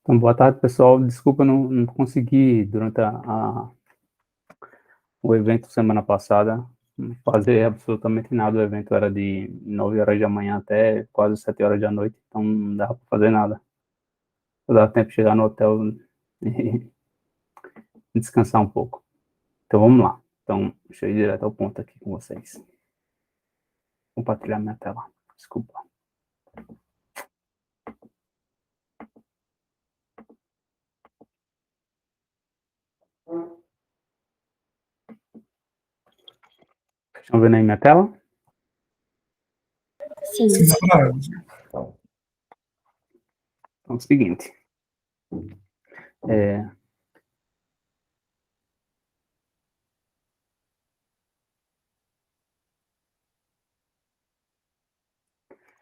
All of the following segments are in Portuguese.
Então, boa tarde, pessoal. Desculpa, não consegui, durante o evento semana passada, fazer absolutamente nada. O evento era de 9 horas da manhã até quase 7 horas da noite, então não dava para fazer nada. Não dava tempo de chegar no hotel e descansar um pouco. Então, vamos lá. Então, deixa eu ir direto ao ponto aqui com vocês. Compartilhar minha tela. Desculpa. Estão vendo aí minha tela? Sim. Então, é o seguinte.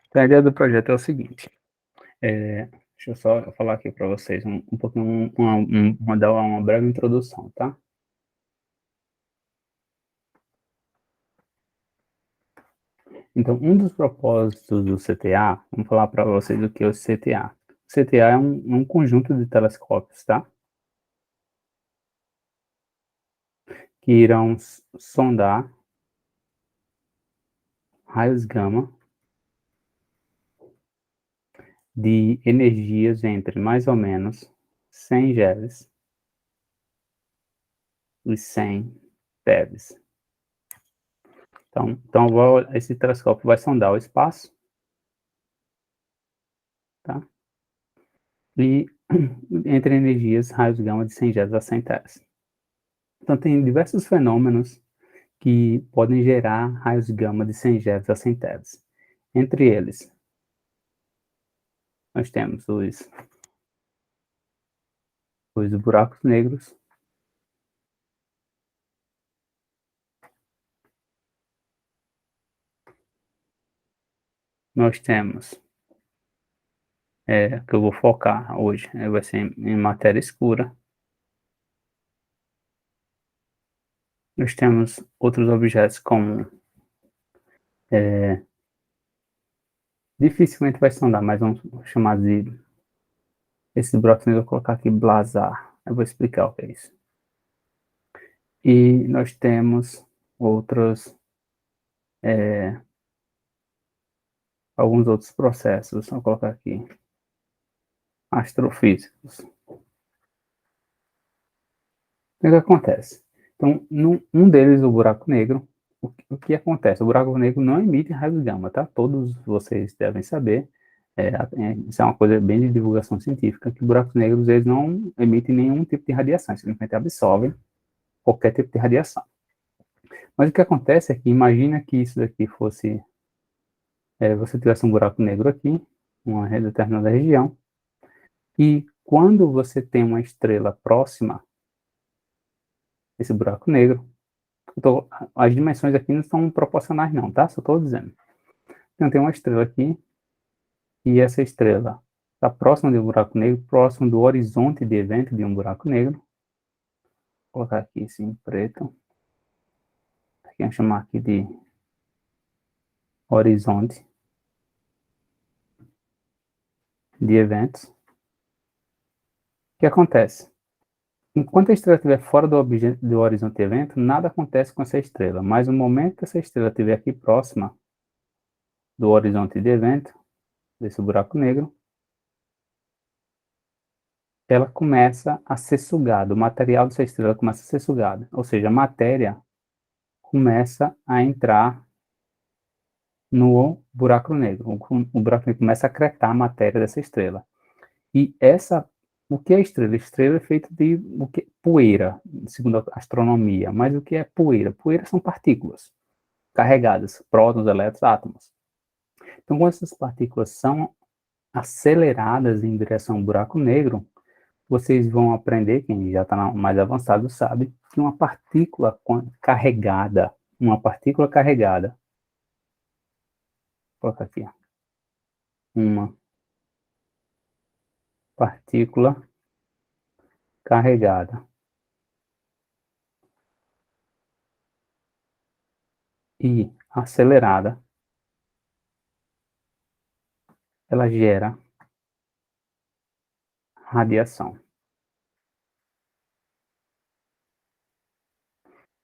Então, a ideia do projeto é o seguinte. Deixa eu só falar aqui para vocês um pouquinho, dar uma breve introdução, tá? Então, um dos propósitos do CTA, vamos falar para vocês o que é o CTA. O CTA é um conjunto de telescópios, tá? Que irão sondar raios gama de energias entre mais ou menos 100 GeVs e 100 TeVs. Então esse telescópio vai sondar o espaço, tá? E entre energias, raios gama de 100 GeVs a 100 TeVs. Então, tem diversos fenômenos que podem gerar raios gama de 100 GeVs a 100 TeVs. Entre eles, nós temos os buracos negros, nós temos, que eu vou focar hoje, vai ser em matéria escura. Nós temos outros objetos como, dificilmente vai sondar, mas vamos chamar de, esse buraco negro, eu vou colocar aqui blazar, eu vou explicar o que é isso. E nós temos outros, alguns outros processos, vou colocar aqui, astrofísicos. O que acontece? Então, um deles, o buraco negro, o que acontece? O buraco negro não emite raios gama, tá? Todos vocês devem saber, isso é uma coisa bem de divulgação científica, que buracos negros, eles não emitem nenhum tipo de radiação, simplesmente absorvem qualquer tipo de radiação. Mas o que acontece é que, imagina que isso daqui fosse, você tivesse um buraco negro aqui, uma determinada região, e quando você tem uma estrela próxima, esse buraco negro, as dimensões aqui não são proporcionais não, tá? Só estou dizendo. Então, tem uma estrela aqui, e essa estrela está próxima de um buraco negro, próximo do horizonte de evento de um buraco negro. Vou colocar aqui assim, em preto. Aqui, vamos chamar aqui de horizonte de eventos. O que acontece? Enquanto a estrela estiver fora do horizonte de evento, nada acontece com essa estrela. Mas no momento que essa estrela estiver aqui próxima do horizonte de evento, desse buraco negro, ela começa a ser sugada, o material dessa estrela começa a ser sugado, ou seja, a matéria começa a entrar no buraco negro. O buraco negro começa a acretar a matéria dessa estrela. E o que é estrela? Estrela é feita de poeira, segundo a astronomia. Mas o que é poeira? Poeira são partículas carregadas, prótons, elétrons, átomos. Então, quando essas partículas são aceleradas em direção ao buraco negro, vocês vão aprender, quem já está mais avançado sabe, que uma partícula carregada, vou colocar aqui, uma partícula carregada e acelerada, ela gera radiação.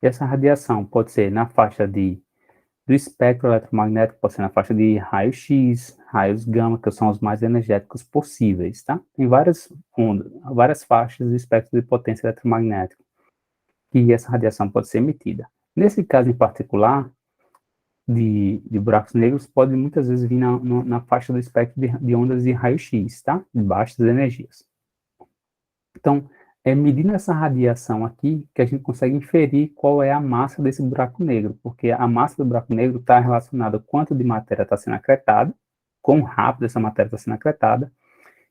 E essa radiação pode ser na faixa do espectro eletromagnético, pode ser na faixa de raio-x, raios gama, que são os mais energéticos possíveis, tá? Tem várias ondas, várias faixas do espectro de potência eletromagnética que essa radiação pode ser emitida. Nesse caso em particular, de buracos negros, pode muitas vezes vir na faixa do espectro de ondas de raio-x, tá? De baixas energias. Então, é medindo essa radiação aqui que a gente consegue inferir qual é a massa desse buraco negro, porque a massa do buraco negro está relacionada com quanto de matéria está sendo acretada, quão rápido essa matéria está sendo acretada,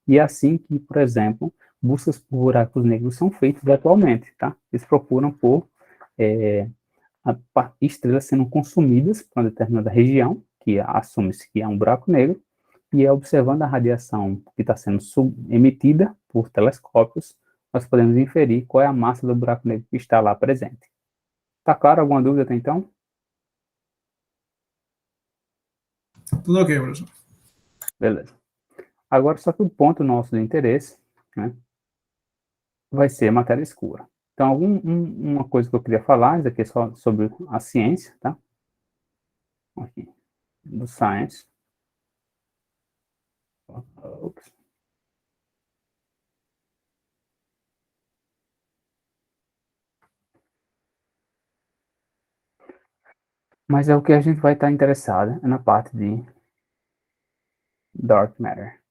e é assim que, por exemplo, buscas por buracos negros são feitas atualmente, tá? Eles procuram por estrelas sendo consumidas por uma determinada região, que assume-se que é um buraco negro, e é observando a radiação que está sendo emitida por telescópios, nós podemos inferir qual é a massa do buraco negro que está lá presente. Tá claro? Alguma dúvida até então? Tudo ok, professor. Beleza. Agora, só que o ponto nosso de interesse, né, vai ser matéria escura. Então, uma coisa que eu queria falar, isso aqui é só sobre a ciência, tá? Aqui, do Science. Ups. Mas é o que a gente vai estar interessado, é na parte de Dark Matter.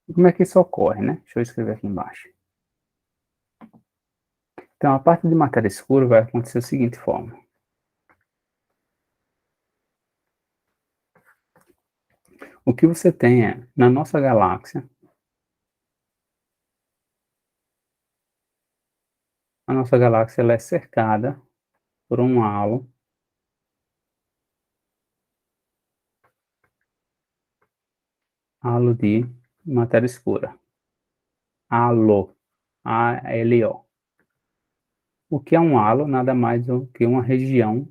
E como é que isso ocorre, né? Deixa eu escrever aqui embaixo. Então, a parte de matéria escura vai acontecer da seguinte forma. O que você tem é, na nossa galáxia, a nossa galáxia ela é cercada por um halo de matéria escura. Halo, A-L-O. O que é um halo? Nada mais do que uma região,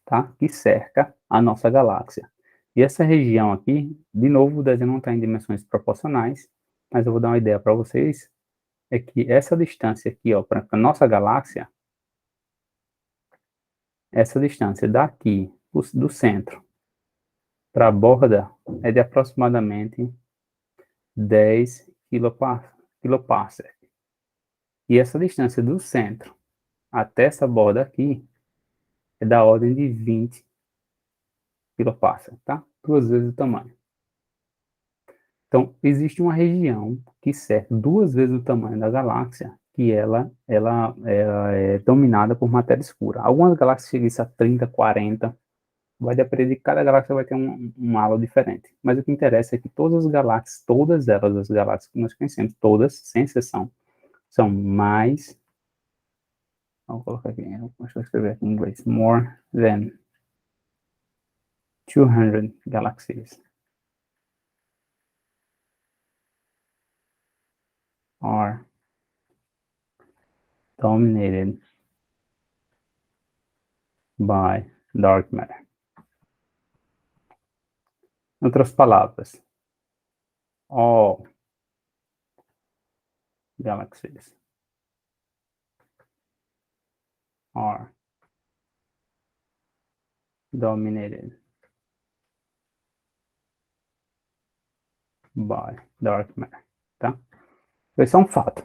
tá, que cerca a nossa galáxia. E essa região aqui, de novo, o desenho não está em dimensões proporcionais, mas eu vou dar uma ideia para vocês, é que essa distância aqui, ó, para a nossa galáxia, essa distância daqui, do centro, para a borda, é de aproximadamente 10 kiloparsec. E essa distância do centro até essa borda aqui é da ordem de 20 kiloparsec, tá? 2 vezes o tamanho. Então, existe uma região que cerca 2 vezes o tamanho da galáxia, que ela é dominada por matéria escura. Algumas galáxias chegam a 30, 40, vai depender de cada galáxia vai ter um halo diferente. Mas o que interessa é que todas as galáxias, todas elas, as galáxias que nós conhecemos, todas, sem exceção, são mais, vou colocar aqui, deixa eu escrever aqui em inglês, more than 200 galaxies are dominated by dark matter. Em outras palavras, all galaxies are dominated by dark matter, tá? Esse é um fato.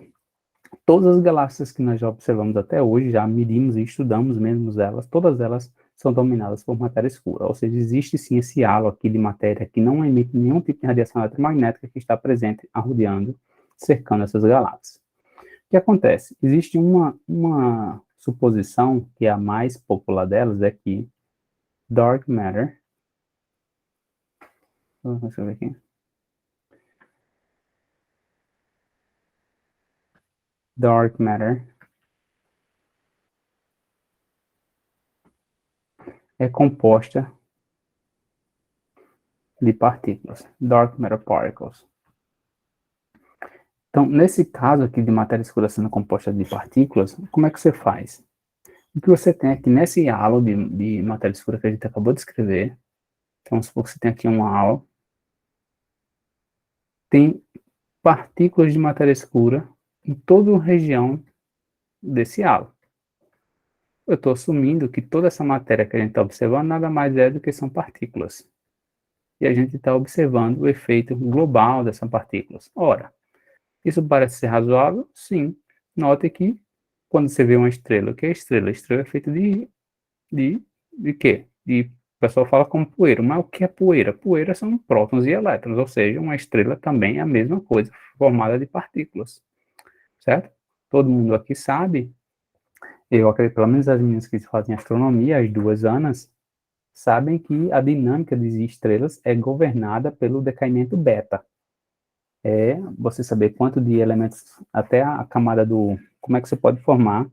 Todas as galáxias que nós já observamos até hoje, já medimos e estudamos mesmo elas, todas elas são dominadas por matéria escura, ou seja, existe sim esse halo aqui de matéria que não emite nenhum tipo de radiação eletromagnética que está presente, arrodeando, cercando essas galáxias. O que acontece? Existe uma suposição, que é a mais popular delas, é que dark matter, deixa eu ver aqui, dark matter é composta de partículas, dark matter particles. Então, nesse caso aqui de matéria escura sendo composta de partículas, como é que você faz? O que você tem aqui nesse halo de matéria escura que a gente acabou de escrever, então, vamos supor que você tem aqui um halo tem partículas de matéria escura em toda a região desse halo. Eu estou assumindo que toda essa matéria que a gente está observando nada mais é do que são partículas. E a gente está observando o efeito global dessas partículas. Ora, isso parece ser razoável? Sim. Note que quando você vê uma estrela, o que é estrela? A estrela é feita de quê? O pessoal fala como poeira, mas o que é poeira? Poeira são prótons e elétrons, ou seja, uma estrela também é a mesma coisa, formada de partículas, certo? Todo mundo aqui sabe, eu acredito, pelo menos as meninas que fazem astronomia, as duas Anas, sabem que a dinâmica de estrelas é governada pelo decaimento beta. É você saber quanto de elementos, até a camada como é que você pode formar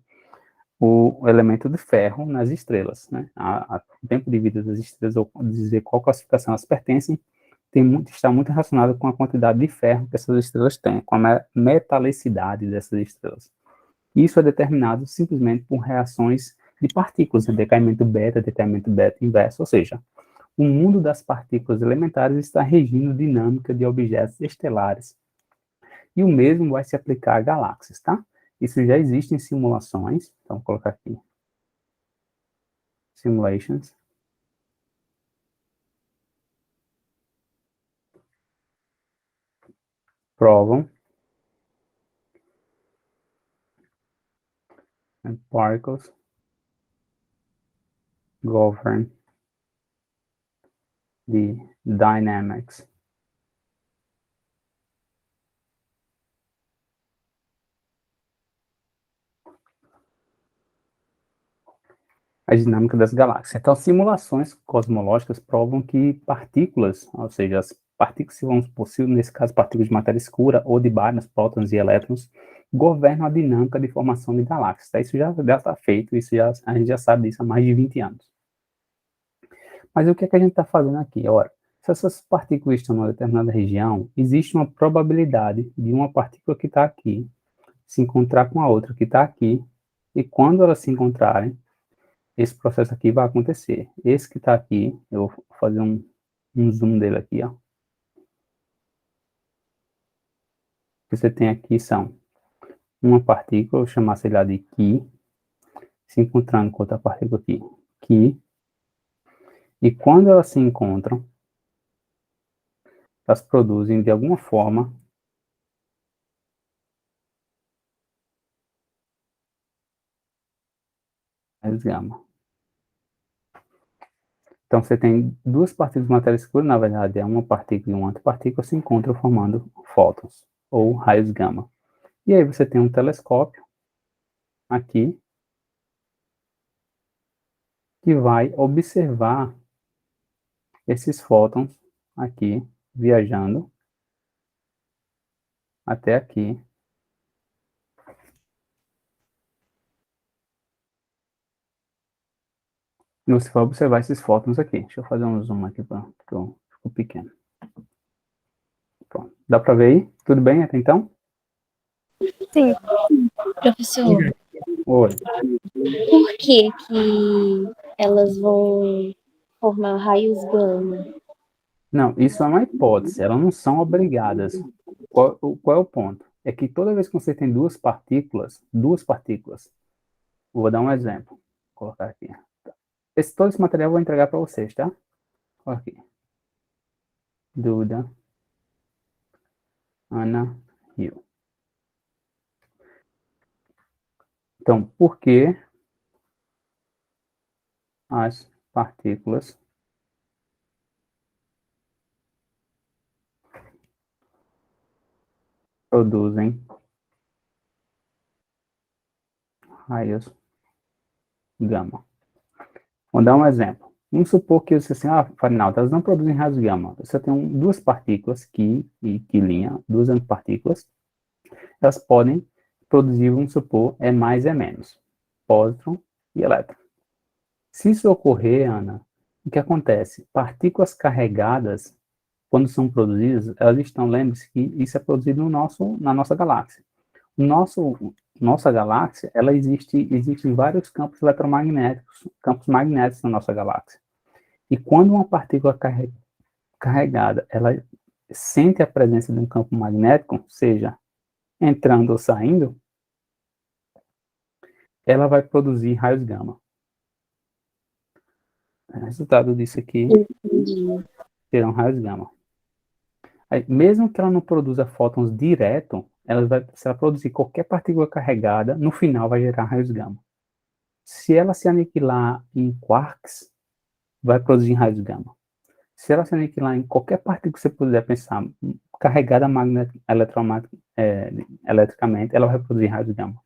o elemento de ferro nas estrelas, né? O tempo de vida das estrelas, ou dizer qual classificação elas pertencem, está muito relacionado com a quantidade de ferro que essas estrelas têm, com a metalicidade dessas estrelas. Isso é determinado simplesmente por reações de partículas, né? Decaimento beta inverso, ou seja, o mundo das partículas elementares está regindo dinâmica de objetos estelares. E o mesmo vai se aplicar a galáxias, tá? Isso já existe em simulações, então vou colocar aqui, simulations, provam and particles govern the dynamics a dinâmica das galáxias. Então, simulações cosmológicas provam que partículas, ou seja, as partículas, se vamos possível, nesse caso, partículas de matéria escura ou de baryons, prótons e elétrons, governam a dinâmica de formação de galáxias. Tá? Isso já está feito, a gente já sabe disso há mais de 20 anos. Mas o que é que a gente está fazendo aqui? Ora, se essas partículas estão numa determinada região, existe uma probabilidade de uma partícula que está aqui se encontrar com a outra que está aqui, e quando elas se encontrarem, esse processo aqui vai acontecer. Esse que está aqui, eu vou fazer um zoom dele aqui, ó. O que você tem aqui são uma partícula, eu vou chamar, sei lá, de Ki, se encontrando com outra partícula aqui, Ki, e quando elas se encontram, elas produzem, de alguma forma, raios gama. Então, você tem duas partículas de matéria escura, na verdade, é uma partícula e uma antipartícula, se encontram formando fótons, ou raios gama. E aí você tem um telescópio aqui, que vai observar esses fótons aqui, viajando até aqui. E você vai observar esses fótons aqui. Deixa eu fazer um zoom aqui, porque ficou pequeno. Pronto. Dá para ver aí? Tudo bem até então? Sim, professor. Oi. Por que que elas vão formar raios gama? Não, isso é uma hipótese. Elas não são obrigadas. Qual é o ponto? É que toda vez que você tem duas partículas, vou dar um exemplo. Vou colocar aqui. Todo esse material eu vou entregar para vocês, tá? Olha aqui. Duda, Ana, Rio. Então, por que as partículas produzem raios gama? Vou dar um exemplo. Vamos supor que você assim, Farinaldo, elas não produzem raios gama. Você tem duas partículas, Ki e Quilinha, duas antipartículas. Elas podem produzir, vamos supor, é mais, é menos. Pósitron e elétron. Se isso ocorrer, Ana, o que acontece? Partículas carregadas, quando são produzidas, elas estão, lembre-se que isso é produzido na nossa galáxia. Nossa galáxia, ela existem vários campos eletromagnéticos, campos magnéticos na nossa galáxia. E quando uma partícula carregada, ela sente a presença de um campo magnético, seja entrando ou saindo, ela vai produzir raios gama. O resultado disso aqui Entendi. serão raios gama. Aí, mesmo que ela não produza fótons direto, se ela produzir qualquer partícula carregada, no final vai gerar raios gama. Se ela se aniquilar em quarks, vai produzir raios gama. Se ela se aniquilar em qualquer partícula que você puder pensar, carregada eletricamente, ela vai produzir raios gama.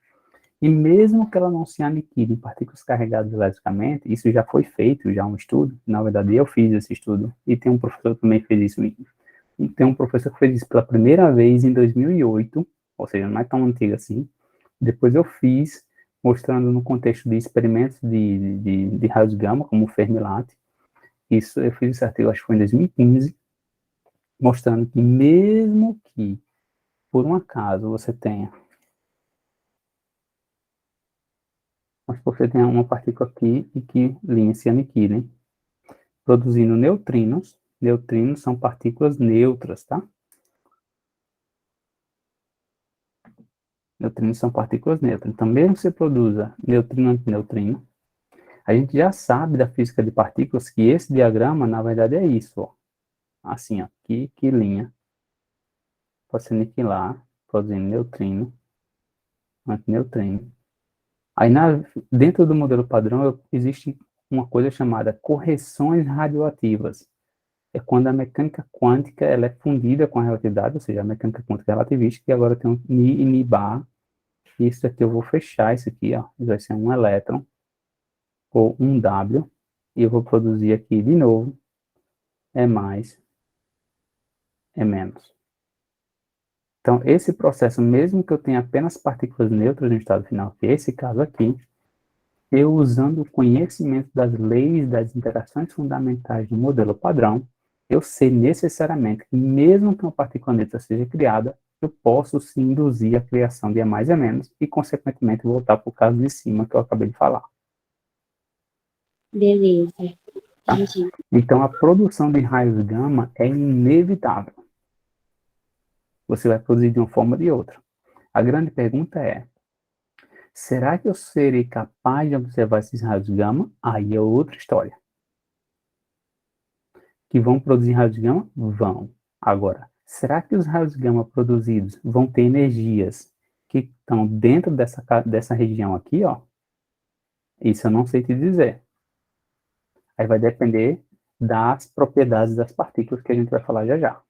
E mesmo que ela não se aniquile em partículas carregadas eletricamente, isso já foi feito, já um estudo, na verdade eu fiz esse estudo, e tem um professor que também fez isso, e tem um professor que fez isso pela primeira vez em 2008, ou seja, não é tão antigo assim. Depois eu fiz, mostrando no contexto de experimentos de raios gama, como o Fermilab. Isso, eu fiz esse artigo, acho que foi em 2015, mostrando que mesmo que, por um acaso, você tenha uma partícula aqui e que linhas se aniquilem, produzindo neutrinos. Neutrinos são partículas neutras, tá? Neutrinos são partículas neutras. Então, mesmo que você produza neutrino antineutrino, a gente já sabe da física de partículas que esse diagrama, na verdade, é isso, ó. Assim, ó, que linha pode se aniquilar, produzindo neutrino, antineutrino. Aí, dentro do modelo padrão, existe uma coisa chamada correções radioativas. É quando a mecânica quântica ela é fundida com a relatividade, ou seja, a mecânica quântica relativista, que agora tem um ni e ni bar. Isso aqui eu vou fechar, isso aqui, ó, vai ser um elétron, ou um W, e eu vou produzir aqui de novo, é mais, é menos. Então, esse processo, mesmo que eu tenha apenas partículas neutras no estado final, que é esse caso aqui, eu usando o conhecimento das leis das interações fundamentais do modelo padrão, eu sei necessariamente que mesmo que uma partícula neutra seja criada, eu posso sim induzir a criação de A mais e A menos e, consequentemente, voltar para o caso de cima que eu acabei de falar. Beleza. Tá? Entendi. Então, a produção de raios gama é inevitável. Você vai produzir de uma forma ou de outra. A grande pergunta é, será que eu serei capaz de observar esses raios gama? Aí é outra história. Que vão produzir raios gama? Vão. Agora, será que os raios gama produzidos vão ter energias que estão dentro dessa região aqui, ó? Isso eu não sei te dizer. Aí vai depender das propriedades das partículas que a gente vai falar já já.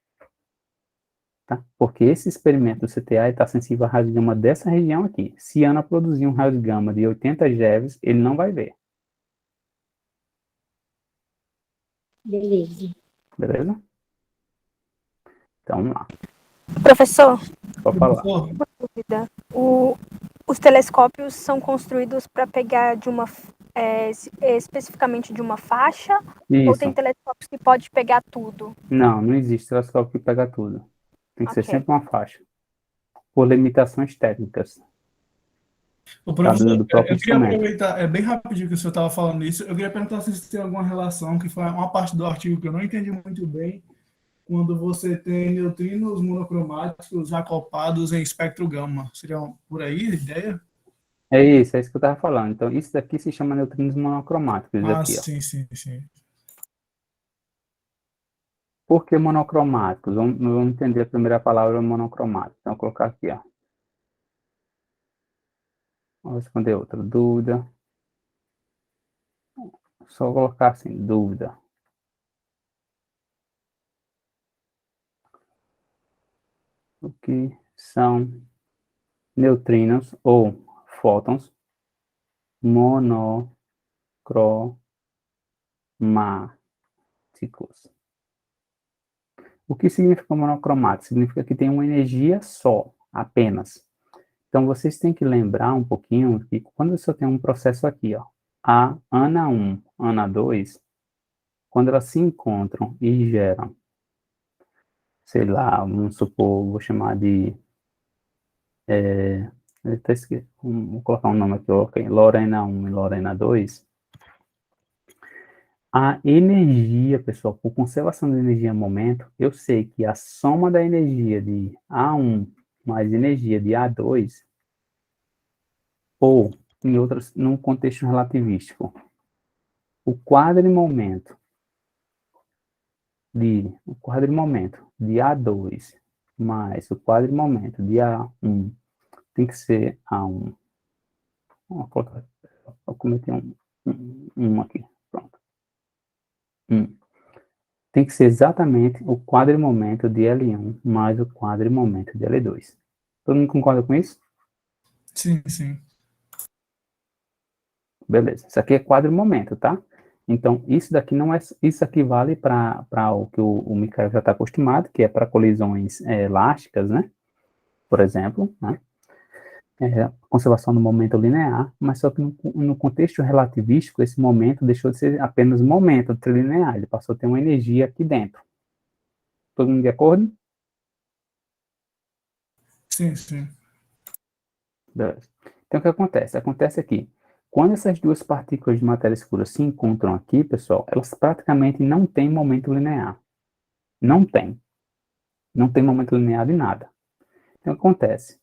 Tá? Porque esse experimento do CTA está sensível a raios gama dessa região aqui. Se Ana produzir um raio gama de 80 GeV, ele não vai ver. Beleza. Beleza? Então, vamos lá. Professor, Pode falar. Professor, dúvida. Os telescópios são construídos para pegar especificamente de uma faixa? Ou tem Isso. telescópios que pode pegar tudo? Não existe telescópio que pega tudo. Tem que ser Ok. sempre uma faixa. Por limitações técnicas. o Tá? professor, Do próprio eu queria instrumento. aproveitar, é bem rapidinho que o senhor estava falando isso, eu queria perguntar se tem alguma relação, que foi uma parte do artigo que eu não entendi muito bem, quando você tem neutrinos monocromáticos acoplados em espectro gama. Seria por aí a ideia? É isso que eu estava falando. Então, isso daqui se chama neutrinos monocromáticos, Ah, aqui, ó. sim, sim, sim. Por que monocromáticos? Vamos entender a primeira palavra monocromático. Então, vou colocar aqui, ó. Vamos responder outra dúvida. Só colocar assim, dúvida. O que são neutrinos ou fótons monocromáticos? O que significa monocromático? Significa que tem uma energia só, apenas. Então, vocês têm que lembrar um pouquinho que quando você tem um processo aqui, ó, a ANA 1, ANA 2, quando elas se encontram e geram, sei lá, vamos supor, vou chamar de, vou colocar um nome aqui, ok, Lorena 1 e Lorena 2, A energia, pessoal, por conservação de energia momento, eu sei que a soma da energia de A1 mais energia de A2, ou, em outras, num contexto relativístico, o quadrimomento de A2 mais o quadrimomento de A1 tem que ser A1. Eu cometi um aqui. Pronto. Tem que ser exatamente o quadrimomento de L1 mais o quadrimomento de L2. Todo mundo concorda com isso? Sim, sim. Beleza. Isso aqui é quadrimomento, tá? Então, isso daqui não é. Isso aqui vale para o que o Michael já está acostumado, que é para colisões elásticas, né? Por exemplo, né? Conservação do momento linear, mas só que no contexto relativístico, esse momento deixou de ser apenas momento trilinear, ele passou a ter uma energia aqui dentro. Todo mundo de acordo? Sim, sim. Beleza. Então, o que acontece? Acontece aqui, quando essas duas partículas de matéria escura se encontram aqui, pessoal, elas praticamente não têm momento linear. Não tem. Não tem momento linear de nada. Então, o que acontece?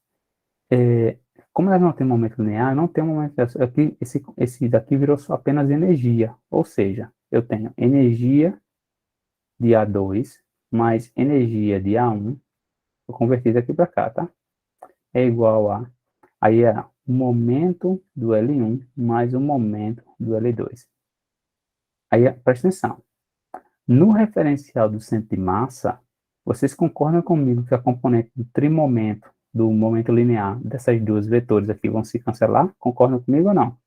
Como elas não têm momento linear, não tem um momento. Aqui, esse daqui virou só apenas energia. Ou seja, eu tenho energia de A2 mais energia de A1. Vou converter isso aqui para cá, tá? É igual a. Aí é o momento do L1 mais o momento do L2. Aí, presta atenção. No referencial do centro de massa, vocês concordam comigo que a componente do trimomento, do momento linear, dessas duas vetores aqui vão se cancelar? Concordam comigo ou não?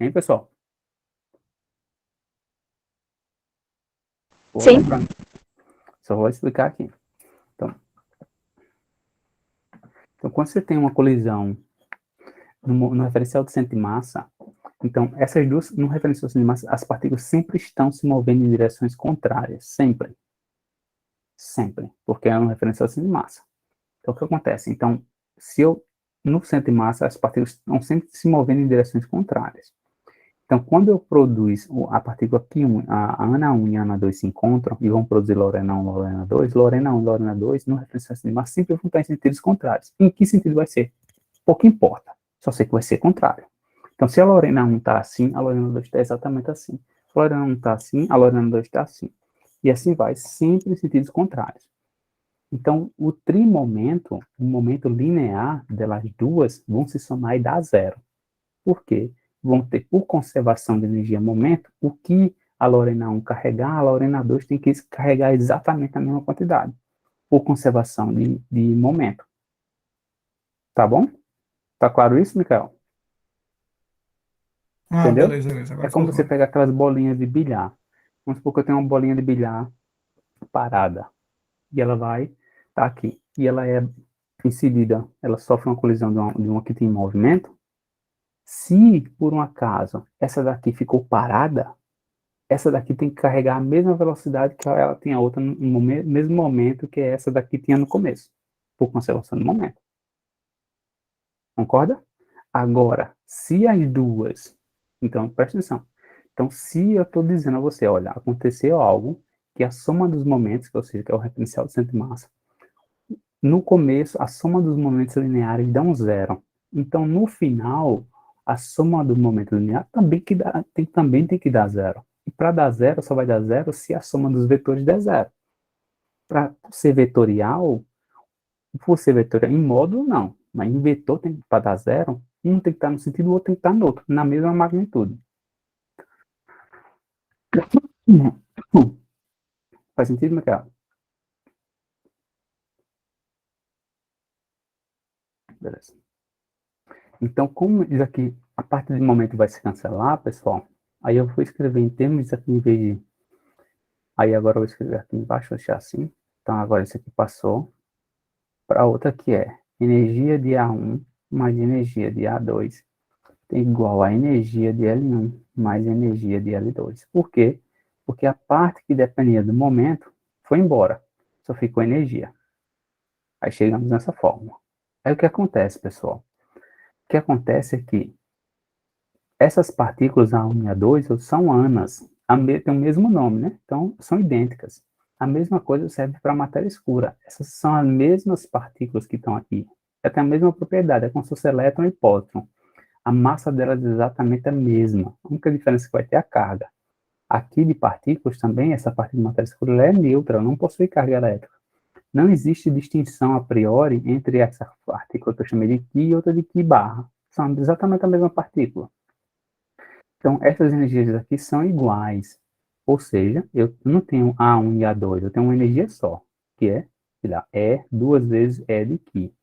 Hein, pessoal? Vou Sim. lembrando. Só vou explicar aqui. Então, quando você tem uma colisão no referencial do centro de massa, então, essas duas, no referencial do centro de massa, as partículas sempre estão se movendo em direções contrárias. Sempre. Sempre. Porque é um referencial do centro de massa. Então, o que acontece? Então, se eu, no centro de massa, as partículas estão sempre se movendo em direções contrárias. Então, quando eu produzo a partícula Q1, a Ana 1 e a Ana 2 se encontram e vão produzir Lorena 1 e Lorena 2, Lorena 1 e Lorena 2, no referencial de massa, sempre vão estar em sentidos contrários. Em que sentido vai ser? Pouco importa. Só sei que vai ser contrário. Então, se a Lorena 1 está assim, a Lorena 2 está exatamente assim. Se a Lorena 1 está assim, a Lorena 2 está assim. E assim vai, sempre em sentidos contrários. Então, o trimomento, o momento linear delas duas, vão se somar e dar zero. Por quê? Vão ter, por conservação de energia momento, o que a Lorena 1 carregar, a Lorena 2 tem que carregar exatamente a mesma quantidade, por conservação de momento. Tá bom? Tá claro isso, Michael? Ah, Entendeu? beleza, beleza. É Agora como ficou você claro. pegar aquelas bolinhas de bilhar. Vamos supor que eu tenho uma bolinha de bilhar parada, e ela vai tá aqui, e ela é incidida, ela sofre uma colisão de uma que tem movimento. Se, por um acaso, essa daqui ficou parada, essa daqui tem que carregar a mesma velocidade que ela tem a outra no mesmo momento que essa daqui tinha no começo, por conservação do momento. Concorda? Agora, se as duas... Então, presta atenção. Então, se eu estou dizendo a você, olha, aconteceu algo que a soma dos momentos, ou seja, que é o referencial do centro de massa, no começo, a soma dos momentos lineares dá um zero. Então, no final, a soma do momento linear também tem que dar zero. E para dar zero, só vai dar zero se a soma dos vetores der zero. Para ser vetorial, por ser vetorial em módulo, não. Mas em vetor, para dar zero, um tem que estar no sentido, o outro tem que estar no outro, na mesma magnitude. Faz sentido, Michael? Beleza. Então, como isso aqui, a partir do momento vai se cancelar, pessoal, aí eu vou escrever em termos disso aqui em vez de... Aí agora eu vou escrever aqui embaixo, vou deixar assim. Então, agora isso aqui passou para outra que é energia de A1 mais energia de A2 é igual a energia de L1 mais energia de L2. Por quê? Porque a parte que dependia do momento foi embora, só ficou energia. Aí chegamos nessa fórmula. Aí o que acontece, pessoal? O que acontece é que Essas partículas A1 e A2 são ANAs, tem o mesmo nome, né? Então, são idênticas. A mesma coisa serve para a matéria escura. Essas são as mesmas partículas que estão aqui. Tem a mesma propriedade, é como se fosse elétron e próton. A massa delas é exatamente a mesma. A única diferença que vai ter é a carga. Aqui de partículas também, essa partícula de matéria escura ela é neutra, ela não possui carga elétrica. Não existe distinção a priori entre essa partícula que eu chamei de Ki e outra de Ki barra. São exatamente a mesma partícula. Então, essas energias aqui são iguais. Ou seja, eu não tenho A1 e A2, eu tenho uma energia só, que é, sei lá, E duas vezes E de Ki,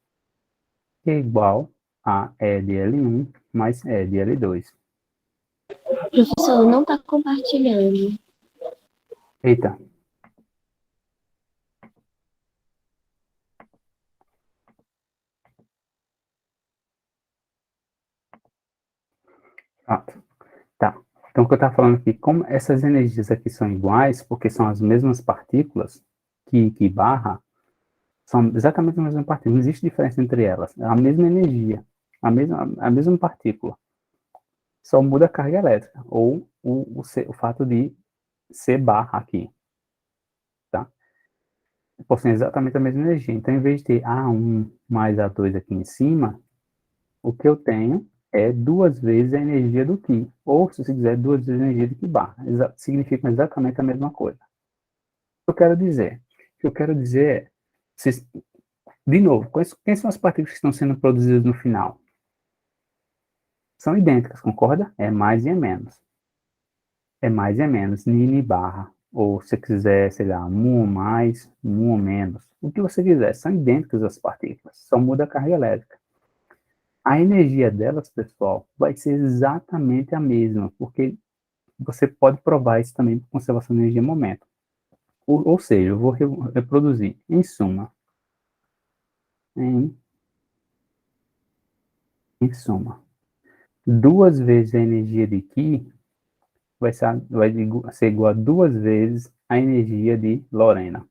que é igual a E de L1 mais E de L2. Professor, não está compartilhando. Eita. Pronto. Tá. Então, o que eu estava falando aqui, como essas energias aqui são iguais, porque são as mesmas partículas, que barra, são exatamente as mesmas partículas, não existe diferença entre elas, é a mesma energia, a mesma partícula, só muda a carga elétrica, ou o fato de ser barra aqui, tá? Possuem exatamente a mesma energia, então, em vez de ter A1 mais A2 aqui em cima, o que eu tenho é duas vezes a energia do Ki, ou, se você quiser, duas vezes a energia do Ki barra. Significam exatamente a mesma coisa. O que eu quero dizer? O que eu quero dizer é, de novo, quais são as partículas que estão sendo produzidas no final? São idênticas, concorda? É mais e é menos. É mais e é menos, Ni barra. Ou, se você quiser, sei lá, mu mais, mu menos. O que você quiser, são idênticas as partículas, só muda a carga elétrica. A energia delas, pessoal, vai ser exatamente a mesma, porque você pode provar isso também por conservação de energia em momento. Ou seja, eu vou reproduzir, em suma, em, em suma, duas vezes a energia de Ki vai ser igual a duas vezes a energia de Lorena.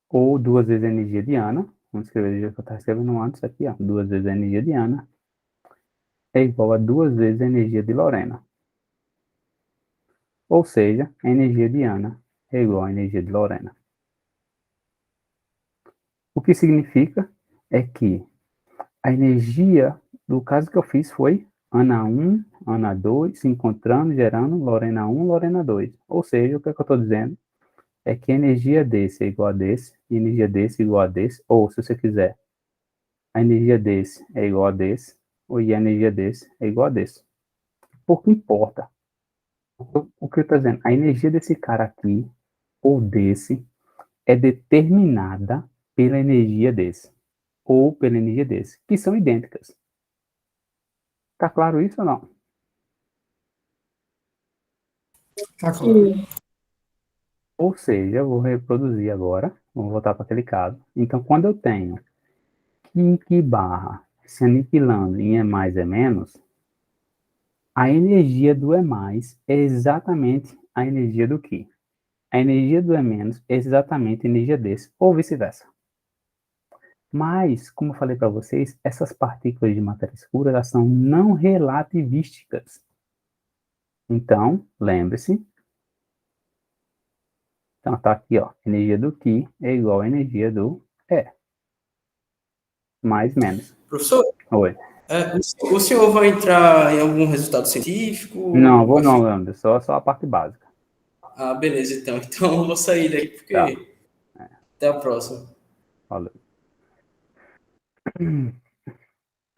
Ou duas vezes a energia de Ana, vamos escrever do jeito que eu estava escrevendo antes aqui, ó, duas vezes a energia de Ana é igual a duas vezes a energia de Lorena. Ou seja, a energia de Ana é igual à energia de Lorena. O que significa é que a energia do caso que eu fiz foi Ana 1, Ana 2, se encontrando, gerando Lorena 1, Lorena 2. Ou seja, o que, é que eu estou dizendo é que a energia desse é igual a desse, e a energia desse é igual a desse, ou, se você quiser, a energia desse é igual a desse, ou e a energia desse é igual a desse. Pouco importa. O que eu estou dizendo, a energia desse cara aqui, ou desse, é determinada pela energia desse, ou pela energia desse, que são idênticas. Tá claro isso ou não? Tá claro. Ou seja, eu vou reproduzir agora, vamos voltar para aquele caso. Então, quando eu tenho Ki barra se aniquilando em E mais E menos, a energia do E mais é exatamente a energia do Ki. A energia do E menos é exatamente a energia desse, ou vice-versa. Mas, como eu falei para vocês, essas partículas de matéria escura elas são não relativísticas. Então, lembre-se. Então, tá aqui, ó. Energia do Ki é igual à energia do E. Mais, menos. Professor, Oi. o senhor vai entrar em algum resultado científico? Não, vou Vai não, ficar... Leandro. Só a parte básica. Ah, beleza, então. Então eu vou sair daqui, Tá. porque até a próxima. Valeu.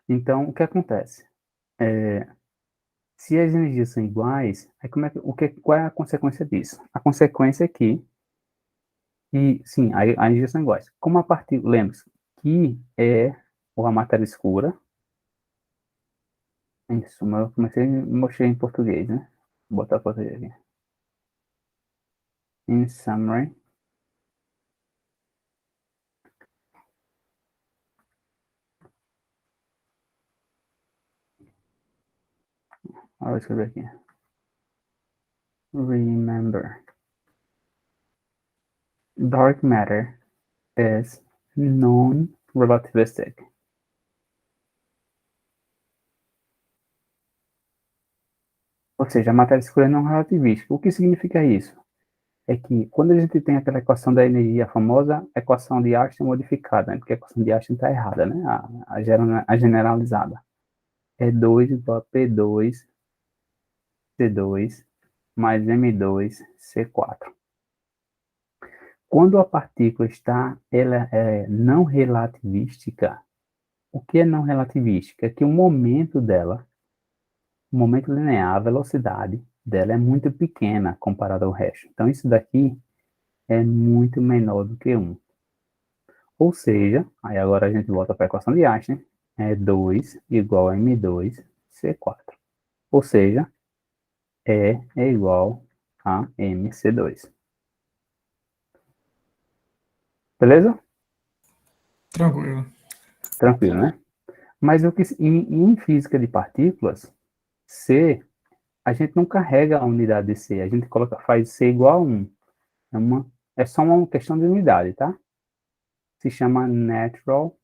Então, o que acontece? Se as energias são iguais, aí qual é a consequência disso? A consequência é que sim, as energias são iguais. Como a partir, lembre-se, que é a matéria escura, em suma, eu comecei a mostrar em português, né? Vou botar português aqui. In summary, vou escrever aqui. Remember, dark matter is non-relativistic. Ou seja, a matéria escura é não relativística. O que significa isso? É que quando a gente tem aquela equação da energia, a famosa equação de Einstein modificada, né? Porque a equação de Einstein está errada, né? A generalizada. É 2 igual a P2, C2, mais M2, C4. Quando a partícula ela é não relativística, o que é não relativística? É que o momento dela, o momento linear, a velocidade dela é muito pequena comparada ao resto. Então, isso daqui é muito menor do que 1. Ou seja, aí agora a gente volta para a equação de Einstein, é 2 igual a M2C4. Ou seja, E é igual a MC2. Beleza? Tranquilo. Tranquilo, né? Mas em física de partículas, C, a gente não carrega a unidade de C, a gente faz C igual a 1. É só uma questão de unidade, tá? Se chama natural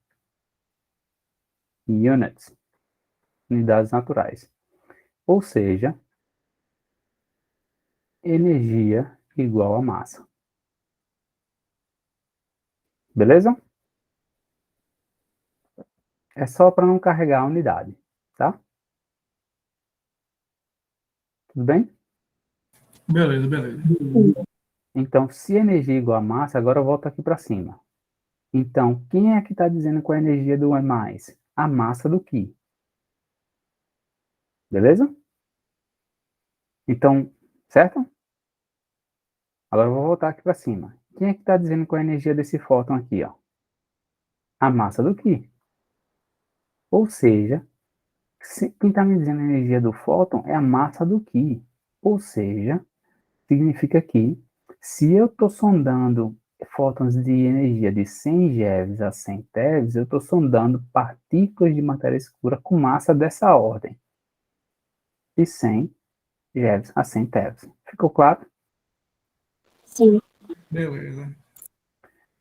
units, unidades naturais. Ou seja, energia igual a massa. Beleza? É só para não carregar a unidade, tá? Tudo bem? Beleza, beleza. Então, se energia é igual a massa, agora eu volto aqui para cima. Então, quem é que está dizendo qual é a energia do E mais? A massa do Ki. Beleza? Então, certo? Agora eu vou voltar aqui para cima. Quem é que está dizendo qual é a energia desse fóton aqui, ó? A massa do Ki. Ou seja, quem está me dizendo a energia do fóton é a massa do Ki. Ou seja, significa que se eu estou sondando fótons de energia de 100 GeVs a 100 TeVs, eu estou sondando partículas de matéria escura com massa dessa ordem, de 100 GeVs a 100 TeVs. Ficou claro? Sim. Beleza.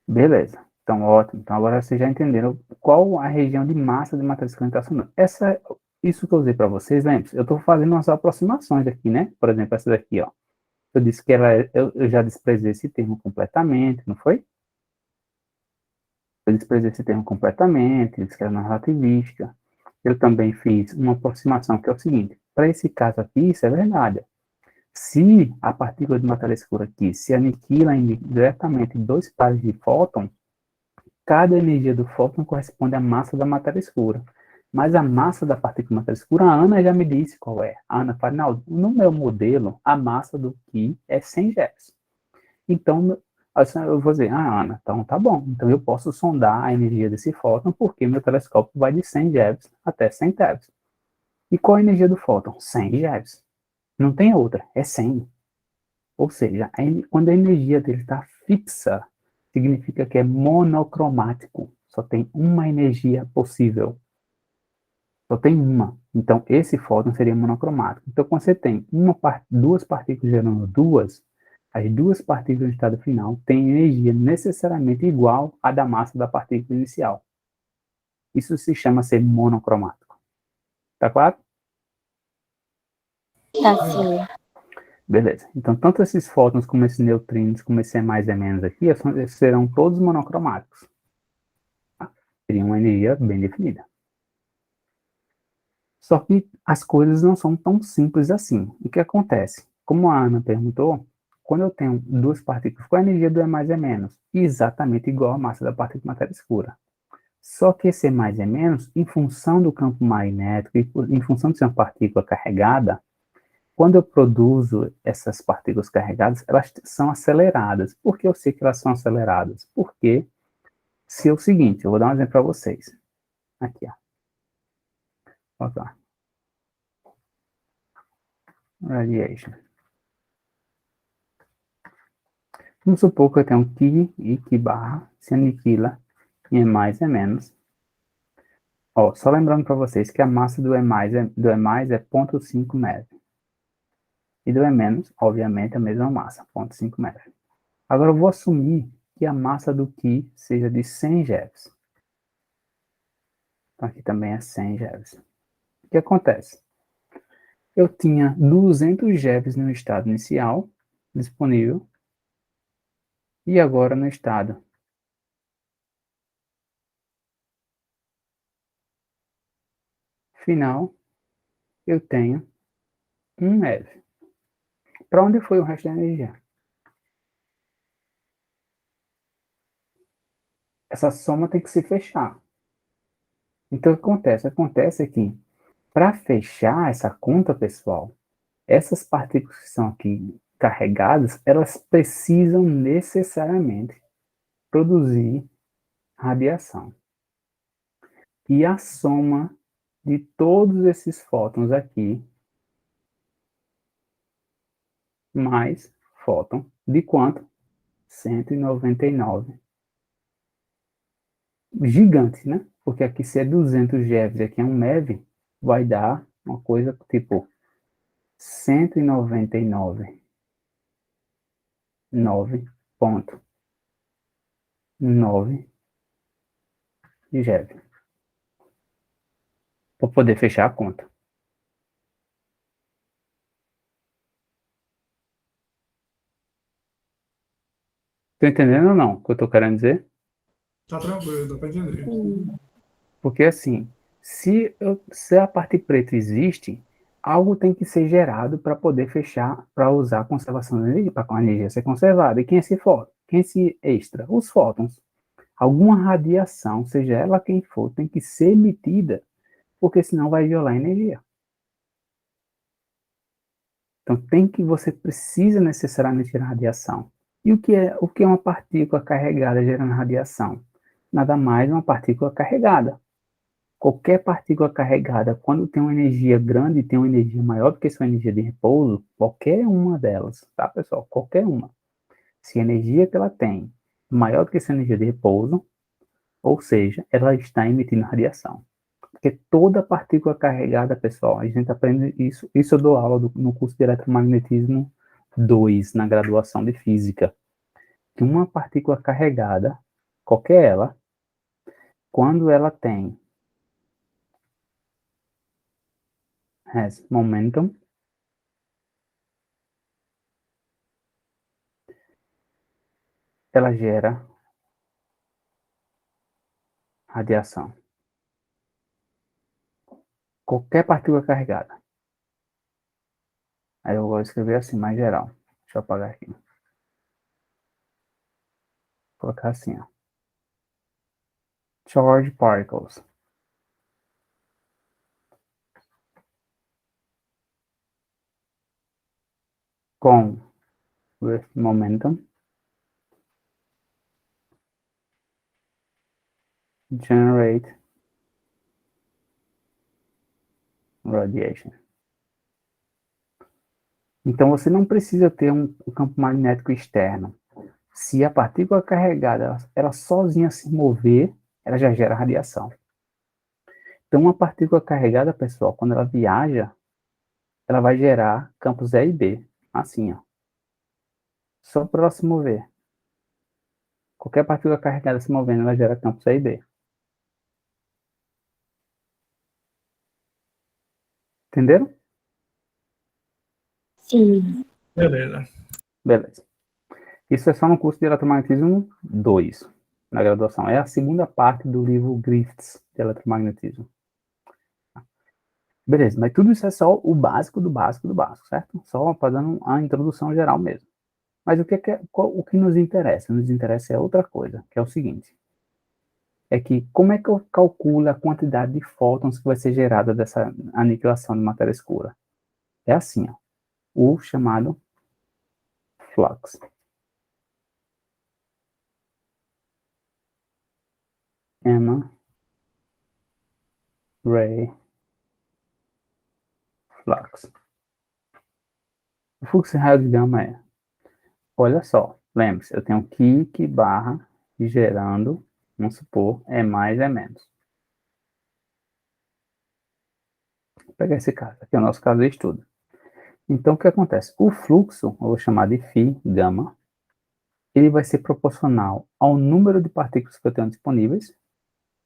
Beleza. Então, ótimo. Então, agora vocês já entenderam qual a região de massa de matéria escura está sondando. Isso que eu usei para vocês, lembre-se, eu estou fazendo umas aproximações aqui, né? Por exemplo, essa daqui, ó. Eu disse que eu já desprezei esse termo completamente, não foi? Eu desprezei esse termo completamente, disse que era não relativística. Eu também fiz uma aproximação que é o seguinte: para esse caso aqui, isso é verdade. Se a partícula de matéria escura aqui se aniquila diretamente em dois pares de fótons, cada energia do fóton corresponde à massa da matéria escura. Mas a massa da partícula de matéria escura, a Ana já me disse qual é. A Ana fala, não, no meu modelo, a massa do Ki é 100 GeVs. Então, eu vou dizer, Ana, então tá bom. Então eu posso sondar a energia desse fóton, porque meu telescópio vai de 100 GeVs até 100 TeVs. E qual a energia do fóton? 100 GeVs. Não tem outra, é 100. Ou seja, quando a energia dele está fixa, significa que é monocromático. Só tem uma energia possível. Só tem uma. Então, esse fóton seria monocromático. Então, quando você tem duas partículas gerando duas, as duas partículas no estado final têm energia necessariamente igual à da massa da partícula inicial. Isso se chama ser monocromático. Tá claro? Tá sim. Beleza. Então, tanto esses fótons como esses neutrinos, como esse mais e menos aqui, serão todos monocromáticos. Tá? Teriam uma energia bem definida. Só que as coisas não são tão simples assim. O que acontece? Como a Ana perguntou, quando eu tenho duas partículas, qual é a energia do E mais e menos? Exatamente igual à massa da partícula de matéria escura. Só que esse E mais e menos, em função do campo magnético, em função de ser uma partícula carregada, quando eu produzo essas partículas carregadas, elas são aceleradas. Por que eu sei que elas são aceleradas? Porque se é o seguinte, eu vou dar um exemplo para vocês. Aqui, ó. Olha lá. Radiation. Vamos supor que eu tenho Ki e Ki barra se aniquila em E mais e menos. Ó, só lembrando para vocês que a massa do E mais é 0,5 MeV. E do E menos, obviamente, a mesma massa, 0,5 MeV. Agora eu vou assumir que a massa do Ki seja de 100 GeVs. Então aqui também é 100 GeVs. O que acontece? eu tinha 200 GeVs no estado inicial disponível, e agora no estado final eu tenho 1 MeV. Para onde foi o resto da energia? Essa soma tem que se fechar. Então, o que acontece? Acontece que, para fechar essa conta, pessoal, essas partículas que são aqui carregadas, elas precisam necessariamente produzir radiação. E a soma de todos esses fótons aqui, mais fóton, de quanto? 199. Gigante, né? Porque aqui se é 200 GeVs e aqui é 1 MeV, vai dar uma coisa tipo 199 9,9 GeV. Para poder fechar a conta. Tô entendendo ou não o que eu tô querendo dizer? Tá tranquilo, dá pra entender. Sim. Porque assim, se a parte preta existe, algo tem que ser gerado para poder fechar, para usar a conservação da energia, para a energia ser conservada. E quem é esse fóton? Quem é esse extra? Os fótons. Alguma radiação, seja ela quem for, tem que ser emitida, porque senão vai violar a energia. Então você precisa necessariamente gerar radiação. E o que é uma partícula carregada gerando radiação? Nada mais uma partícula carregada. Qualquer partícula carregada, quando tem uma energia grande, tem uma energia maior do que sua energia de repouso, qualquer uma delas, tá, pessoal? Qualquer uma. Se a energia que ela tem é maior do que sua energia de repouso, ou seja, ela está emitindo radiação. Porque toda partícula carregada, pessoal, a gente aprende isso eu dou aula no curso de eletromagnetismo 2, na graduação de física. Que uma partícula carregada, qualquer ela, quando ela tem has momentum, ela gera radiação. Qualquer partícula carregada. Aí eu vou escrever assim, mais geral. Deixa eu apagar aqui. Vou colocar assim, ó. Charge particles. Com with momentum generate radiation. Então você não precisa ter um campo magnético externo. Se a partícula carregada, ela sozinha se mover, ela já gera radiação. Então uma partícula carregada, pessoal, quando ela viaja, ela vai gerar campos E e B, assim, ó. Só para ela se mover. Qualquer partícula carregada se movendo, ela gera campos E e B. Entenderam? Sim. Beleza. Beleza. Isso é só no curso de eletromagnetismo 2, na graduação. É a segunda parte do livro Griffiths de eletromagnetismo. Beleza, mas tudo isso é só o básico do básico do básico, certo? Só fazendo a introdução geral mesmo. Mas o que nos interessa? Nos interessa é outra coisa, que é o seguinte. É que como é que eu calculo a quantidade de fótons que vai ser gerada dessa aniquilação de matéria escura? É assim, ó, o chamado flux. Gamma ray flux. O fluxo de raio de gama é, olha só, lembre-se, eu tenho kick barra gerando, vamos supor, é mais, é menos. Vou pegar esse caso, aqui é o nosso caso de estudo. Então, o que acontece? O fluxo, eu vou chamar de φ, gama, ele vai ser proporcional ao número de partículas que eu tenho disponíveis,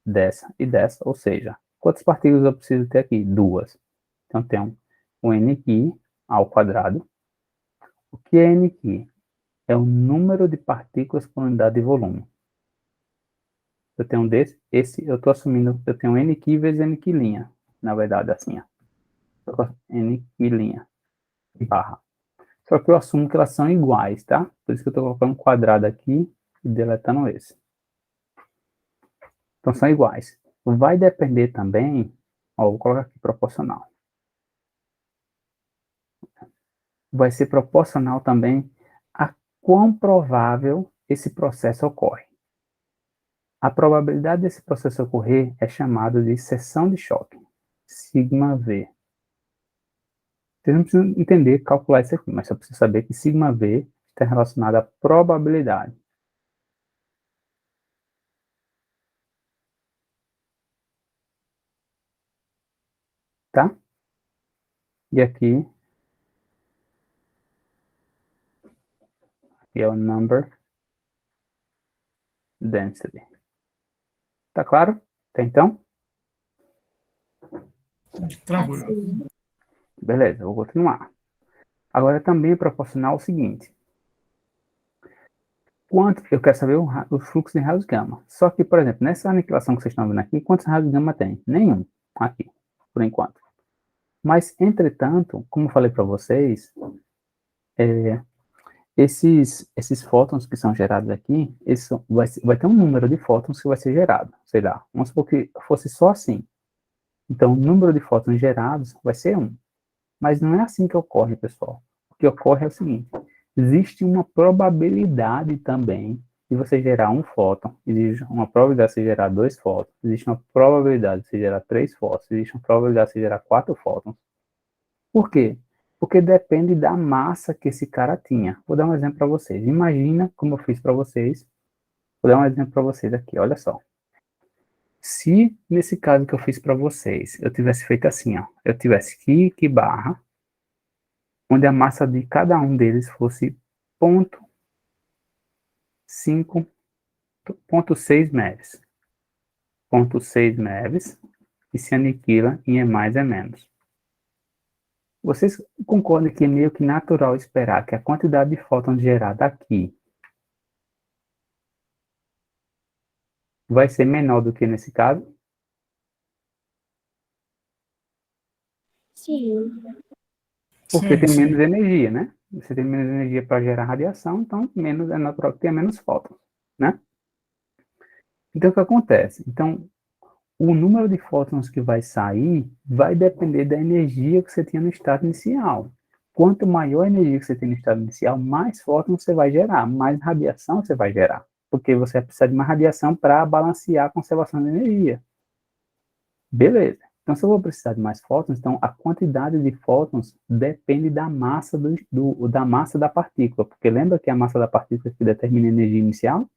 dessa e dessa, ou seja, quantas partículas eu preciso ter aqui? 2. Então, eu tenho o Nq ao quadrado. O que é Nq? É o número de partículas por unidade de volume. Eu tenho eu estou assumindo que eu tenho Nq vezes Nq', na verdade, assim, ó. Nq' barra. Só que eu assumo que elas são iguais, tá? Por isso que eu estou colocando um quadrado aqui e deletando esse. Então, são iguais. Vai depender também, ó, vou colocar aqui proporcional. Vai ser proporcional também a quão provável esse processo ocorre. A probabilidade desse processo ocorrer é chamada de seção de choque, sigma V. Vocês não precisam entender, calcular isso aqui, mas só precisa saber que sigma V está relacionado à probabilidade. Tá? E aqui é o number density. Tá claro? Até então? Tranquilo. Sim. Beleza, vou continuar. Agora também é proporcional ao seguinte. Eu quero saber o fluxo de raios gama. Só que, por exemplo, nessa aniquilação que vocês estão vendo aqui, quantos raios gama tem? Nenhum aqui, por enquanto. Mas, entretanto, como eu falei para vocês, esses fótons que são gerados aqui, vai ter um número de fótons que vai ser gerado. Sei lá, vamos supor que fosse só assim. Então, o número de fótons gerados vai ser 1. Mas não é assim que ocorre, pessoal. O que ocorre é o seguinte: existe uma probabilidade também de você gerar um fóton, existe uma probabilidade de você gerar 2 fótons, existe uma probabilidade de você gerar 3 fótons, existe uma probabilidade de você gerar 4 fótons. Por quê? Porque depende da massa que esse cara tinha. Vou dar um exemplo para vocês. Imagina como eu fiz para vocês. Vou dar um exemplo para vocês aqui, olha só. Se, nesse caso que eu fiz para vocês, eu tivesse feito assim, ó, eu tivesse que barra, onde a massa de cada um deles fosse 0,6 MeV. 0,6 MeV e se aniquila em E mais E menos. Vocês concordam que é meio que natural esperar que a quantidade de fótons gerada aqui vai ser menor do que nesse caso? Sim. Porque Sim, tem sim. menos energia, né? Você tem menos energia para gerar radiação, então é natural que tenha menos fótons, né? Então, o que acontece? Então, o número de fótons que vai sair vai depender da energia que você tinha no estado inicial. Quanto maior a energia que você tem no estado inicial, mais fótons você vai gerar, mais radiação você vai gerar. Porque você vai precisar de mais radiação para balancear a conservação de energia. Beleza. Então, se eu vou precisar de mais fótons, então a quantidade de fótons depende da massa da massa da partícula. Porque lembra que é a massa da partícula que determina a energia inicial?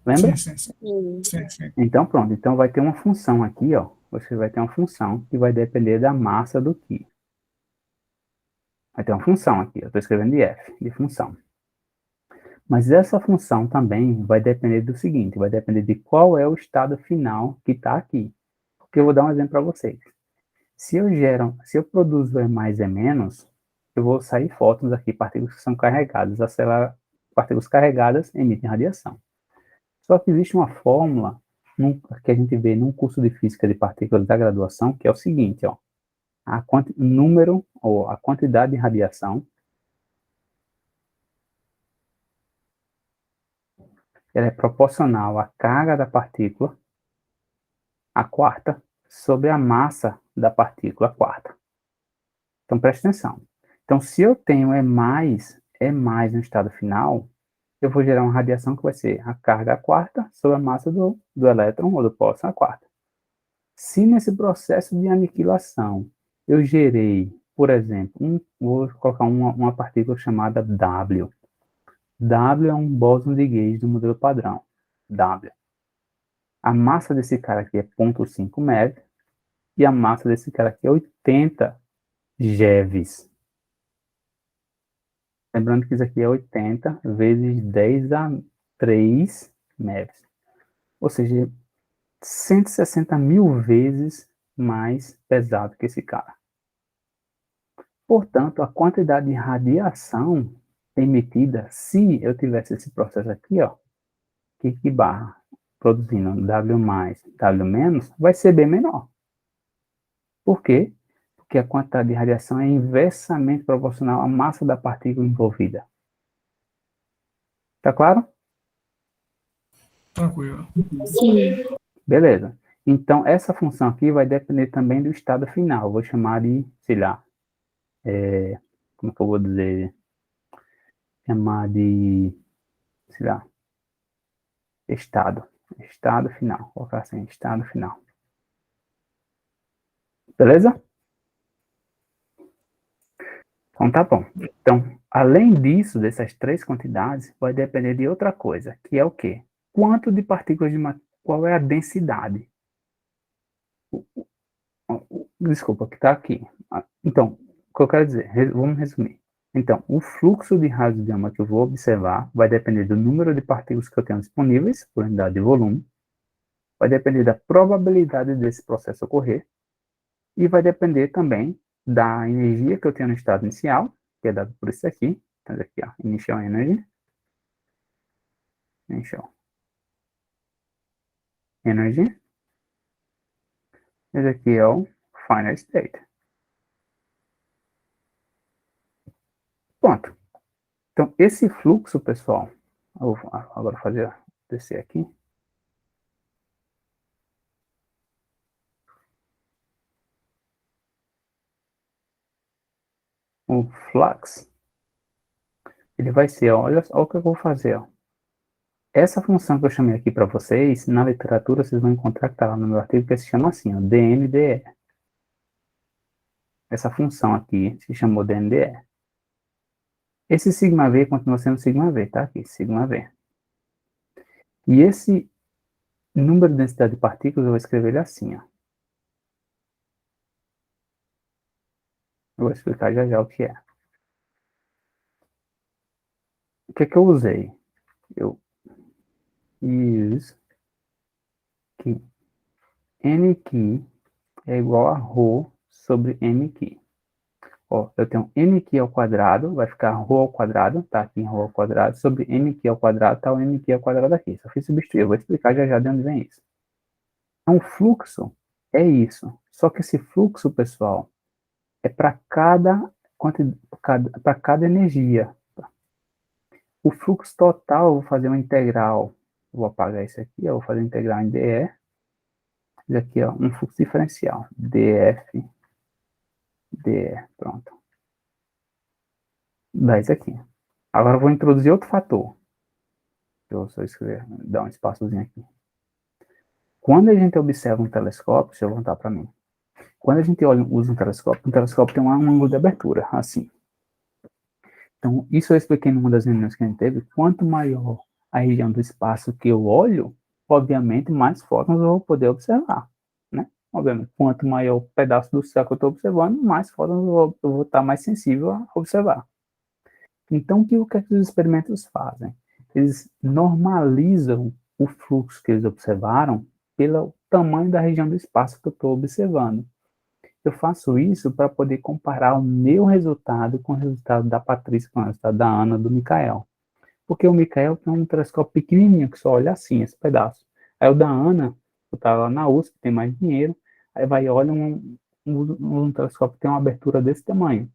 Lembra? Sim, sim, sim. Sim. Sim, sim. Então, pronto. Então, vai ter uma função aqui, ó. Você vai ter uma função que vai depender da massa do que. Vai ter uma função aqui. Eu estou escrevendo de f, de função. Mas essa função também vai depender do seguinte, vai depender de qual é o estado final que está aqui. Porque eu vou dar um exemplo para vocês. Se eu produzo E mais E menos, eu vou sair fótons aqui, partículas que são carregadas. Partículas carregadas emitem radiação. Só que existe uma fórmula que a gente vê num curso de física de partículas da graduação, que é o seguinte, ó, número ou a quantidade de radiação, ela é proporcional à carga da partícula, a quarta, sobre a massa da partícula, a quarta. Então, preste atenção. Então, se eu tenho E mais no estado final, eu vou gerar uma radiação que vai ser a carga a quarta sobre a massa do elétron ou do próton a quarta. Se nesse processo de aniquilação eu gerei, por exemplo, vou colocar uma partícula chamada W. W é um bóson de Gauge do modelo padrão. W. A massa desse cara aqui é 0,5 MeV e a massa desse cara aqui é 80 GeVs. Lembrando que isso aqui é 80 vezes 10 a 3 MeVs. Ou seja, 160 mil vezes mais pesado que esse cara. Portanto, a quantidade de radiação emitida, se eu tivesse esse processo aqui, ó, que barra, produzindo W mais, W menos, vai ser bem menor. Por quê? Porque a quantidade de radiação é inversamente proporcional à massa da partícula envolvida. Tá claro? Tranquilo. Sim. Beleza. Então, essa função aqui vai depender também do estado final. Vou chamar de, sei lá, como que eu vou dizer? Chamar de, sei lá, estado. Estado final. Vou colocar assim, estado final. Beleza? Então, tá bom. Então, além disso, dessas três quantidades, vai depender de outra coisa, que é o quê? Quanto de partículas de matéria, qual é a densidade? Desculpa, que está aqui. Então, o que eu quero dizer, vamos resumir. Então, o fluxo de raios de gama que eu vou observar vai depender do número de partículas que eu tenho disponíveis, por unidade de volume, vai depender da probabilidade desse processo ocorrer, e vai depender também da energia que eu tenho no estado inicial, que é dado por isso aqui. Então, aqui, ó, initial energy. Esse aqui é o final state. Pronto. Então, esse fluxo, pessoal, eu vou agora descer aqui. O flux, ele vai ser, olha o que eu vou fazer, ó. Essa função que eu chamei aqui para vocês, na literatura vocês vão encontrar que está lá no meu artigo, que se chama assim, ó, DNDE. Essa função aqui se chamou DNDE. Esse sigma V continua sendo sigma V, tá? Aqui, sigma V. E esse número de densidade de partículas, eu vou escrever ele assim, ó. Eu vou explicar já já o que é. O que é que eu usei? Eu use que N aqui é igual a ρ sobre M aqui. Ó, eu tenho M aqui ao quadrado, vai ficar ρ ao quadrado, tá aqui em ρ ao quadrado, sobre M aqui ao quadrado, tá o M aqui ao quadrado aqui. Só fiz substituir, eu vou explicar já já de onde vem isso. Então, o fluxo é isso. Só que esse fluxo, pessoal, é para cada energia. O fluxo total, eu vou fazer uma integral. Vou apagar isso aqui, eu vou fazer integral em dE. Isso aqui, ó, um fluxo diferencial. dF, dE, pronto. Dá isso aqui. Agora eu vou introduzir outro fator. Deixa eu só escrever, dar um espaçozinho aqui. Quando a gente observa um telescópio, deixa eu voltar para mim. Quando a gente usa um telescópio tem um ângulo de abertura, assim. Então, isso eu expliquei numa das reuniões que a gente teve. Quanto maior a região do espaço que eu olho, obviamente, mais fótons eu vou poder observar, né? Obviamente, quanto maior o pedaço do céu que eu estou observando, mais fótons eu vou estar mais sensível a observar. Então, o que é que os experimentos fazem? Eles normalizam o fluxo que eles observaram pelo tamanho da região do espaço que eu estou observando. Eu faço isso para poder comparar o meu resultado com o resultado da Patrícia, com o resultado da Ana, do Mikael. Porque o Mikael tem um telescópio pequenininho, que só olha assim, esse pedaço. Aí o da Ana, eu estava lá na USP, tem mais dinheiro, aí vai e olha um telescópio que tem uma abertura desse tamanho.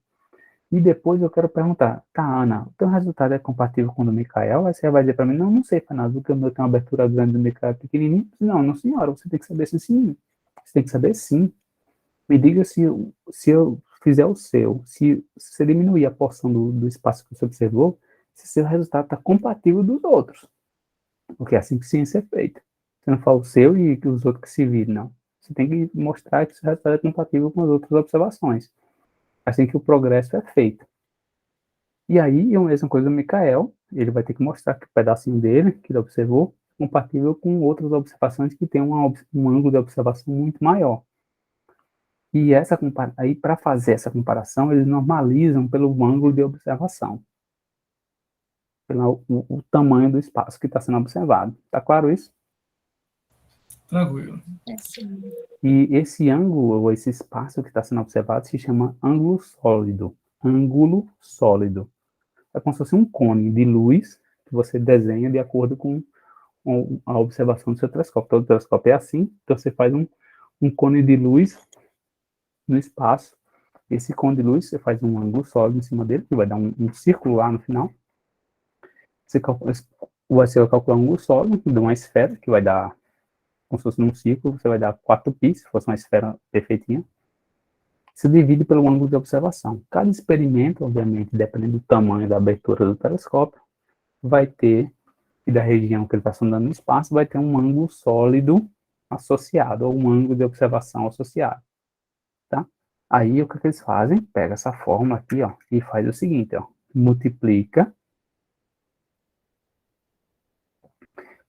E depois eu quero perguntar, tá, Ana, o teu resultado é compatível com o do Mikael? Aí você vai dizer para mim, não, não sei, Fernando, porque o meu tem uma abertura grande do Mikael pequenininho. Não, não, senhora, você tem que saber sim. Você tem que saber sim. Me diga se eu fizer o seu, se você diminuir a porção do espaço que você observou, se seu resultado está compatível dos outros. Porque é assim que ciência é feita. Você não fala o seu e que os outros que se virem, não. Você tem que mostrar que o seu resultado é compatível com as outras observações. Assim que o progresso é feito. E aí, a mesma coisa do Mikael, ele vai ter que mostrar que o pedacinho dele, que ele observou, é compatível com outras observações que tem um ângulo de observação muito maior. E aí, para fazer essa comparação, eles normalizam pelo ângulo de observação, pelo o tamanho do espaço que está sendo observado. Está claro isso? Tranquilo. Assim. E esse ângulo, ou esse espaço que está sendo observado, se chama ângulo sólido. Ângulo sólido. É como se fosse um cone de luz que você desenha de acordo com a observação do seu telescópio. Todo telescópio é assim, então você faz um cone de luz no espaço. Esse cone de luz, você faz um ângulo sólido em cima dele, que vai dar um círculo lá no final. Você vai calcular um ângulo sólido de uma esfera, que vai dar, como se fosse num círculo, você vai dar 4π, se fosse uma esfera perfeitinha. Se divide pelo ângulo de observação. Cada experimento, obviamente, dependendo do tamanho da abertura do telescópio, vai ter, e da região que ele está sondando no espaço, vai ter um ângulo sólido associado, ou um ângulo de observação associado, tá? Aí, o que eles fazem? Pega essa fórmula aqui, ó, e faz o seguinte, ó, multiplica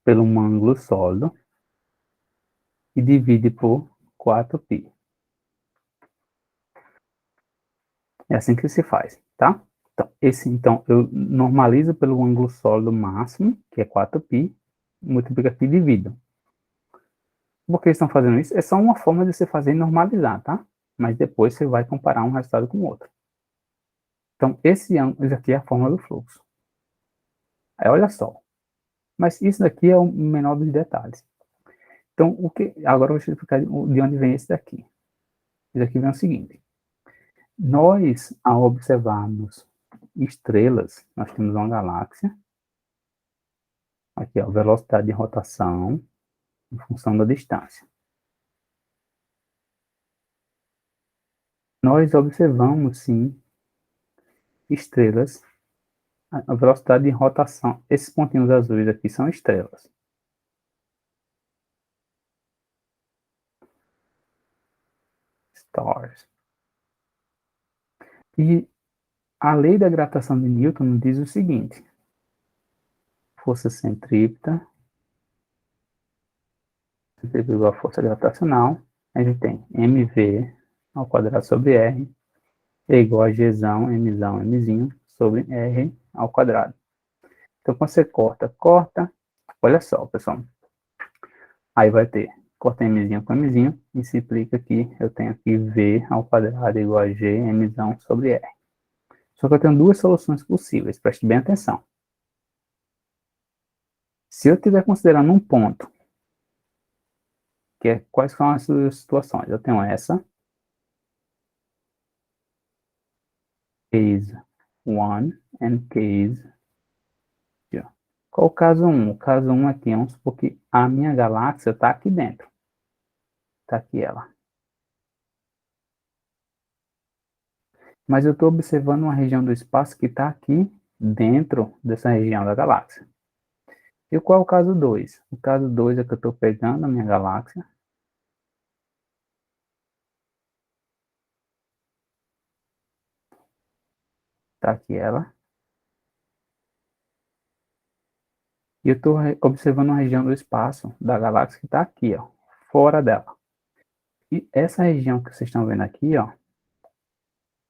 pelo ângulo sólido e divide por 4π. É assim que se faz, tá? Então, eu normalizo pelo ângulo sólido máximo, que é 4π, multiplica aqui e divido. Por que eles estão fazendo isso? É só uma forma de você fazer e normalizar, tá? Mas depois você vai comparar um resultado com o outro. Então, esse aqui é a fórmula do fluxo. Aí, olha só. Mas isso daqui é o menor dos detalhes. Então, agora eu vou explicar de onde vem esse daqui. Esse aqui vem o seguinte. Nós, ao observarmos estrelas, nós temos uma galáxia. Aqui, ó, velocidade de rotação em função da distância. Nós observamos, sim, estrelas, a velocidade de rotação. Esses pontinhos azuis aqui são estrelas. Stars. E a lei da gravitação de Newton diz o seguinte: força centrípeta igual a força gravitacional, a gente tem mv ao quadrado sobre r é igual a gzão, mzão, mzinho, sobre r ao quadrado. Então, quando você corta, olha só, pessoal. Aí vai ter, corta mzinho com mzinho, e se implica que eu tenho aqui v ao quadrado igual a g, mzão, sobre r. Só que eu tenho duas soluções possíveis, preste bem atenção. Se eu estiver considerando um ponto, quais são as situações? Eu tenho essa, case 1 and case 2. Qual o caso 1? O caso 1 aqui, vamos supor que a minha galáxia está aqui dentro. Está aqui ela. Mas eu estou observando uma região do espaço que está aqui dentro dessa região da galáxia. E qual é o caso 2? O caso 2 é que eu estou pegando a minha galáxia. Está aqui ela. E eu estou observando uma região do espaço da galáxia que está aqui, ó, fora dela. E essa região que vocês estão vendo aqui, ó,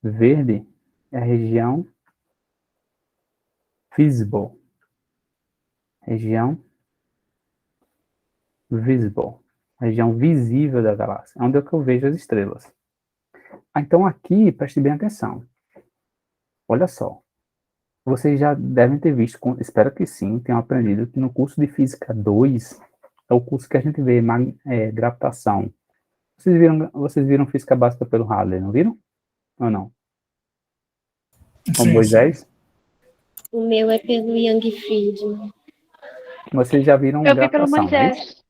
verde, é a região visible. Região visible. Região visível da galáxia. Onde é que eu vejo as estrelas. Então aqui, preste bem atenção. Olha só. Vocês já devem ter visto, espero que sim, tenham aprendido que no curso de Física 2, é o curso que a gente vê gravitação. Vocês viram Física Básica pelo Hadley, não viram? Ou não? Com Sim, Moisés? O meu é pelo Young Friedman. Vocês já viram Eu vi pelo gravitação, não é isso? Moisés.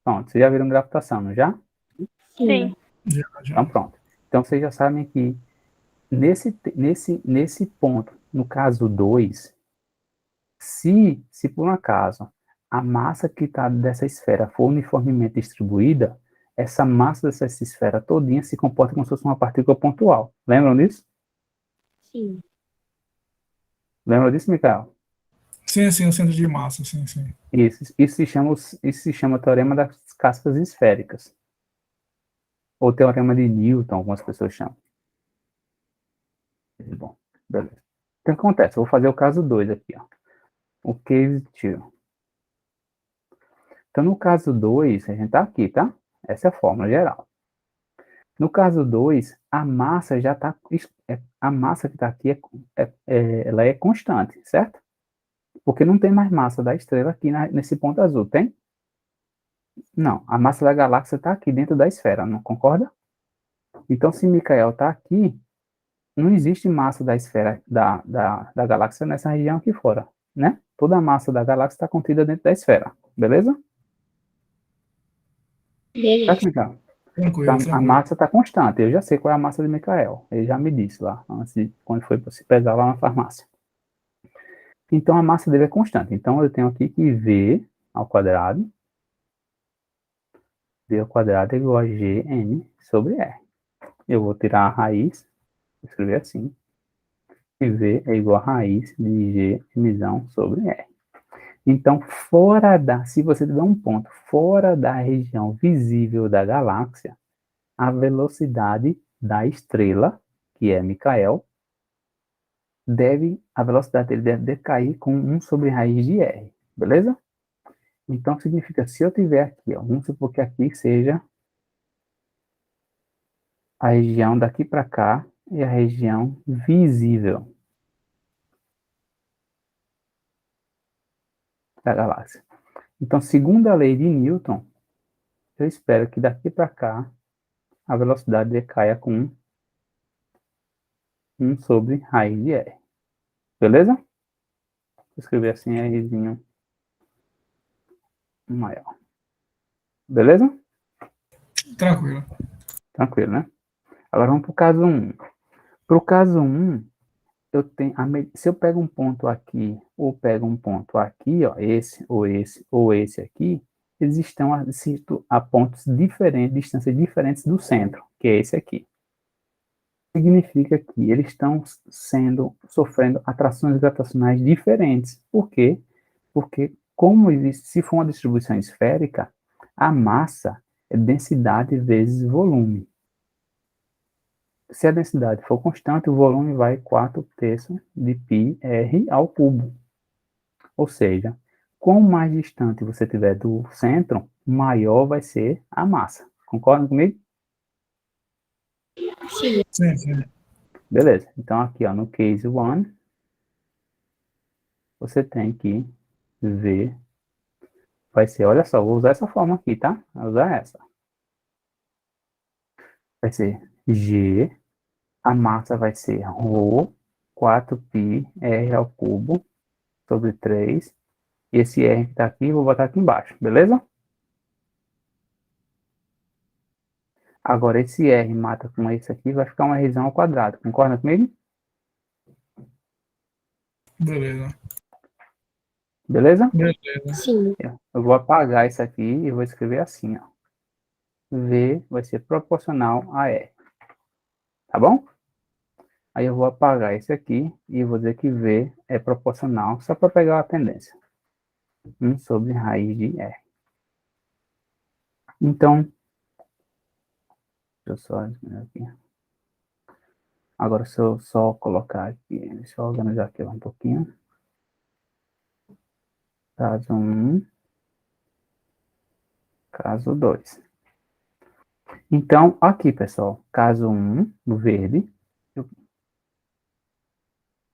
Pronto, vocês já viram gravitação, não já? Sim. Então pronto. Então vocês já sabem que nesse ponto, no caso 2, se por um acaso a massa que está dessa esfera for uniformemente distribuída, essa massa dessa esfera todinha se comporta como se fosse uma partícula pontual. Lembram disso? Sim. Lembram disso, Michael? sim, o centro de massa, sim. Isso se chama teorema das cascas esféricas. Ou teorema de Newton, algumas pessoas chamam. Bom, beleza. Então, o que acontece? Eu vou fazer o caso 2 aqui, ó. O case 2. Então, no caso 2, a gente está aqui, tá? Essa é a fórmula geral. No caso 2, a massa já está... A massa que está aqui, ela é constante, certo? Porque não tem mais massa da estrela aqui nesse ponto azul, tem? Não, a massa da galáxia está aqui dentro da esfera, não concorda? Então, se Micael está aqui, não existe massa da esfera da galáxia nessa região aqui fora, né? Toda a massa da galáxia está contida dentro da esfera, beleza? Beleza. Certo, Micael? Tranquilo, Então, a tranquilo. massa está constante, eu já sei qual é a massa de Micael, ele já me disse lá, quando foi para se pesar lá na farmácia. Então, a massa dele é constante, então eu tenho aqui que V ao quadrado é igual a Gn sobre R. Eu vou tirar a raiz, vou escrever assim, e V é igual a raiz de G emissão sobre R. Então, se você tiver um ponto fora da região visível da galáxia, a velocidade da estrela, que é Micael, a velocidade dele deve decair com 1 sobre raiz de R, beleza? Então, significa, se eu tiver aqui, ó, vamos supor que aqui seja a região daqui para cá e a região visível da galáxia. Então, segundo a lei de Newton, eu espero que daqui para cá a velocidade decaia com 1 sobre raiz de R. Beleza? Vou escrever assim, Rzinho maior. Beleza? Tranquilo. Tranquilo, né? Agora vamos para o caso 1. Para o caso 1, se eu pego um ponto aqui, ou pego um ponto aqui, ó, ou esse aqui, eles estão a pontos diferentes, distâncias diferentes do centro, que é esse aqui. Significa que eles estão sofrendo atrações gravitacionais diferentes. Por quê? Porque, se for uma distribuição esférica, a massa é densidade vezes volume. Se a densidade for constante, o volume vai 4/3 de πr ao cubo. Ou seja, quanto mais distante você estiver do centro, maior vai ser a massa. Concorda comigo? Sim. Sim. Beleza. Então, aqui, ó, no case 1, você tem que ver, vai ser, olha só, vou usar essa forma aqui, tá? Vou usar essa. Vai ser G, a massa vai ser ρ, 4πr ao cubo, sobre 3. Esse R que tá aqui, vou botar aqui embaixo, beleza? Agora, esse R mata com esse aqui, vai ficar uma Rzão ao quadrado. Concorda comigo? Beleza. Beleza? Beleza. Sim. Eu vou apagar isso aqui e vou escrever assim, ó. V vai ser proporcional a R. Tá bom? Aí eu vou apagar esse aqui e vou dizer que V é proporcional, só para pegar a tendência. 1 sobre raiz de R. Então, deixa eu só aqui. Agora, se eu só colocar aqui, deixa eu organizar aqui um pouquinho. Caso 1, caso 2. Então, aqui, pessoal, caso 1, no verde,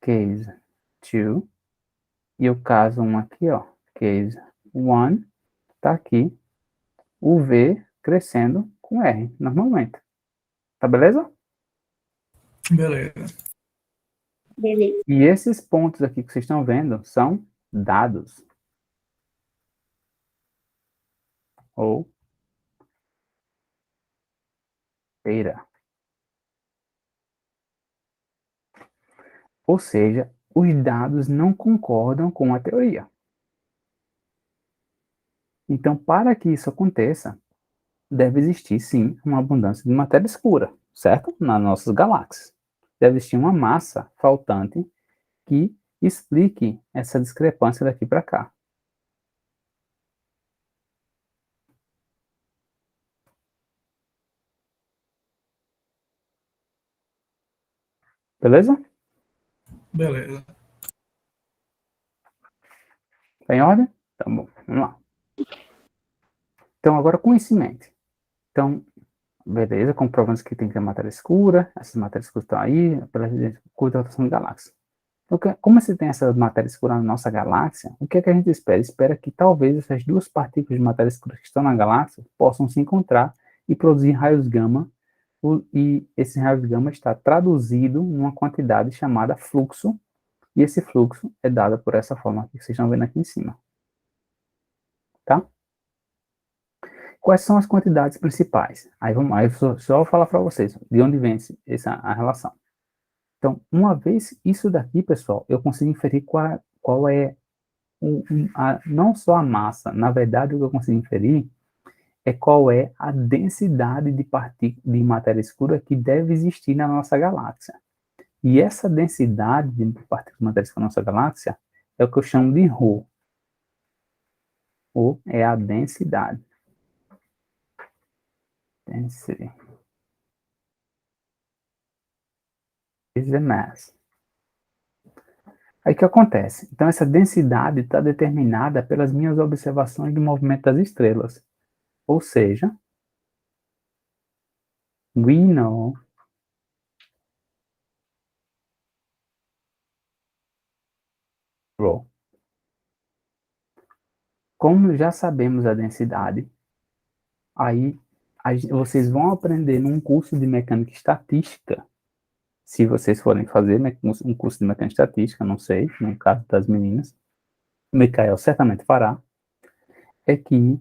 case 2, e o caso 1 aqui, ó, case 1, tá aqui, o V crescendo com R, normalmente. Tá beleza? Beleza. Beleza. E esses pontos aqui que vocês estão vendo são dados. Ou data. Ou seja, os dados não concordam com a teoria. Então, para que isso aconteça, deve existir, sim, uma abundância de matéria escura, certo? Nas nossas galáxias. Deve existir uma massa faltante que explique essa discrepância daqui para cá. Beleza? Beleza. Tá em ordem? Tá bom, vamos lá. Então, agora conhecimento. Então, beleza, comprovamos que tem que ter matéria escura, essas matérias escuras estão aí, pela curta rotação de galáxias. Então, como você tem essa matéria escura na nossa galáxia, o que é que a gente espera? Espera que talvez essas duas partículas de matéria escura que estão na galáxia possam se encontrar e produzir raios gama, e esse raio gama está traduzido numa quantidade chamada fluxo, e esse fluxo é dado por essa forma que vocês estão vendo aqui em cima. Tá? Quais são as quantidades principais? Aí eu só vou falar para vocês de onde vem a relação. Então, uma vez isso daqui, pessoal, eu consigo inferir qual é não só a massa, na verdade o que eu consigo inferir é qual é a densidade de matéria escura que deve existir na nossa galáxia. E essa densidade de partículas de matéria escura na nossa galáxia é o que eu chamo de ρ. Ou é a densidade. Density is the mass. Aí o que acontece? Então, essa densidade está determinada pelas minhas observações do movimento das estrelas. Ou seja, we know ρ. Como já sabemos a densidade, aí vocês vão aprender num curso de mecânica estatística, se vocês forem fazer um curso de mecânica estatística, não sei, no caso das meninas, o Micael certamente fará, é que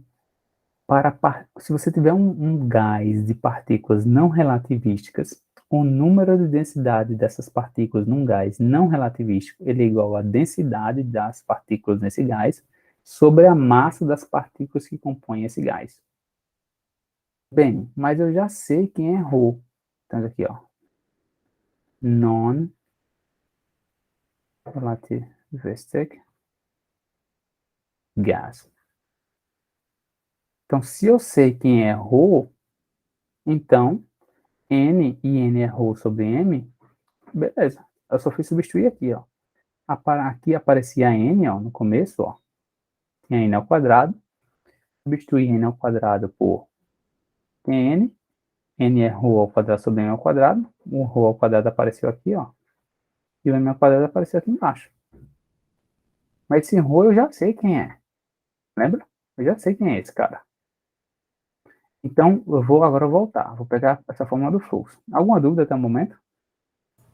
se você tiver um gás de partículas não relativísticas, o número de densidade dessas partículas num gás não relativístico, ele é igual à densidade das partículas nesse gás sobre a massa das partículas que compõem esse gás. Bem, mas eu já sei quem é ρ. Então, aqui, ó. Non-relativistic gas. Então, se eu sei quem é ρ, então, N e N é ρ sobre M, beleza. Eu só fui substituir aqui, ó. Aqui aparecia N, ó, no começo, ó. Tinha N ao quadrado. Substituir N ao quadrado por N. N é ρ ao quadrado sobre M ao quadrado. O ρ ao quadrado apareceu aqui, ó. E o M ao quadrado apareceu aqui embaixo. Mas esse ρ eu já sei quem é. Lembra? Eu já sei quem é esse cara. Então, eu vou agora voltar. Vou pegar essa fórmula do fluxo. Alguma dúvida até o momento?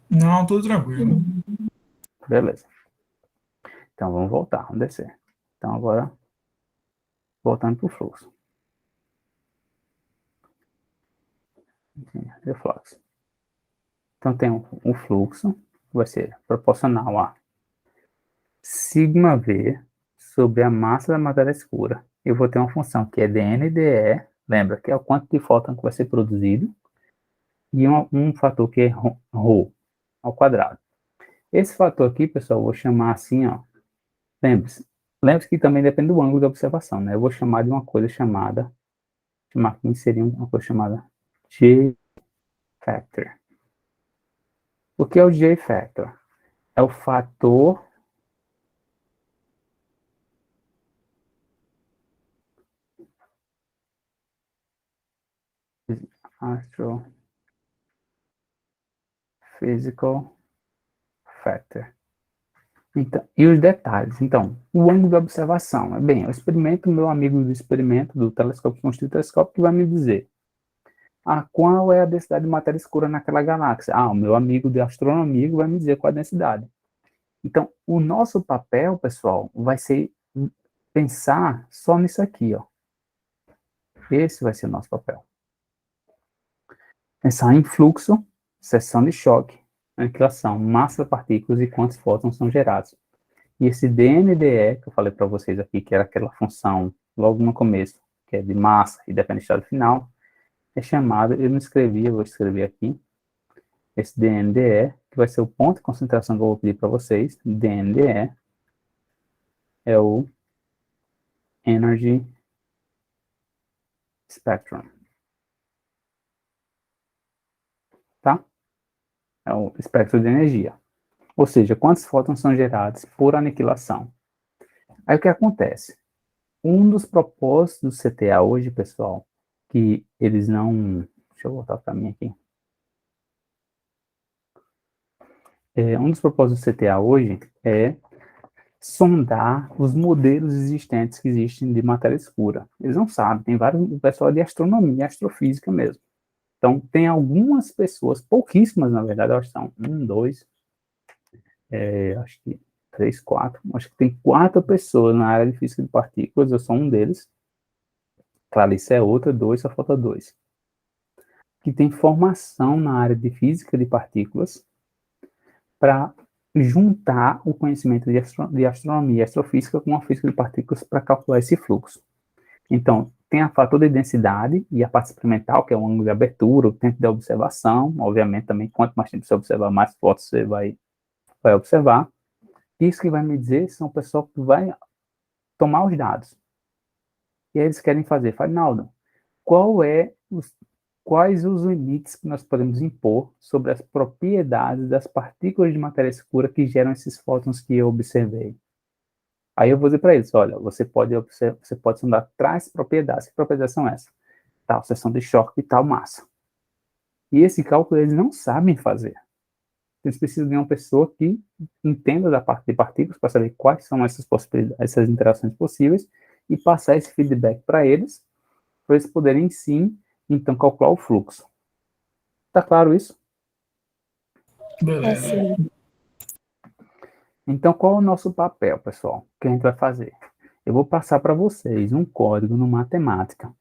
Não, tudo tranquilo. Beleza. Então, vamos voltar. Vamos descer. Então, agora, voltando para o fluxo. Refluxo. Então, tem um fluxo que vai ser proporcional a σv sobre a massa da matéria escura. Eu vou ter uma função que é dNdE, lembra, que é o quanto de fóton que vai ser produzido, e um fator que é ρ ao quadrado. Esse fator aqui, pessoal, eu vou chamar assim, ó. Lembre-se que também depende do ângulo de observação, né? Eu vou chamar de uma coisa chamada, aqui seria uma coisa chamada J-factor. O que é o J-factor? É o fator astrophysical factor. Então, e os detalhes. Então, o ângulo de observação. Bem, eu experimento, meu amigo do experimento, do telescópio construído telescópio, que vai me dizer qual é a densidade de matéria escura naquela galáxia. O meu amigo de astronomia vai me dizer qual é a densidade. Então, o nosso papel, pessoal, vai ser pensar só nisso aqui, ó. Esse vai ser o nosso papel. Pensar em fluxo, seção de choque, aniquilação, massa de partículas e quantos fótons são gerados. E esse dNdE, que eu falei para vocês aqui, que era aquela função logo no começo, que é de massa e depende do estado final, é chamado, eu não escrevi, eu vou escrever aqui, esse dNdE, que vai ser o ponto de concentração que eu vou pedir para vocês. dNdE é o Energy Spectrum. Tá? É o espectro de energia. Ou seja, quantos fótons são gerados por aniquilação. Aí o que acontece? um dos propósitos do CTA hoje, pessoal, que eles não... Deixa eu voltar para mim aqui. Um dos propósitos do CTA hoje é sondar os modelos existentes que existem de matéria escura. Eles não sabem, tem vários, o pessoal de astronomia, astrofísica mesmo. Então, tem algumas pessoas, pouquíssimas, na verdade, acho que são acho que 3, 4, acho que tem 4 pessoas na área de física de partículas, eu sou um deles. Clarice é outra, 2, só falta 2. Que tem formação na área de física de partículas para juntar o conhecimento de astronomia e astrofísica com a física de partículas para calcular esse fluxo. Então, tem a fator de densidade e a parte experimental, que é o ângulo de abertura, o tempo de observação, obviamente também, quanto mais tempo você observar, mais fotos você vai observar. Isso que vai me dizer são o pessoal que vai tomar os dados. E aí eles querem fazer, Farinaldo, quais os limites que nós podemos impor sobre as propriedades das partículas de matéria escura que geram esses fótons que eu observei? Aí eu vou dizer para eles, olha, você pode sondar tais propriedades. Que propriedades são essas? Tal seção de choque e tal massa. E esse cálculo eles não sabem fazer. Eles precisam de uma pessoa que entenda da parte de partículas para saber quais são essas possibilidades, essas interações possíveis e passar esse feedback para eles poderem sim, então, calcular o fluxo. Tá claro isso? Beleza. Assim. Então, qual é o nosso papel, pessoal? O que a gente vai fazer? Eu vou passar para vocês um código no matemática.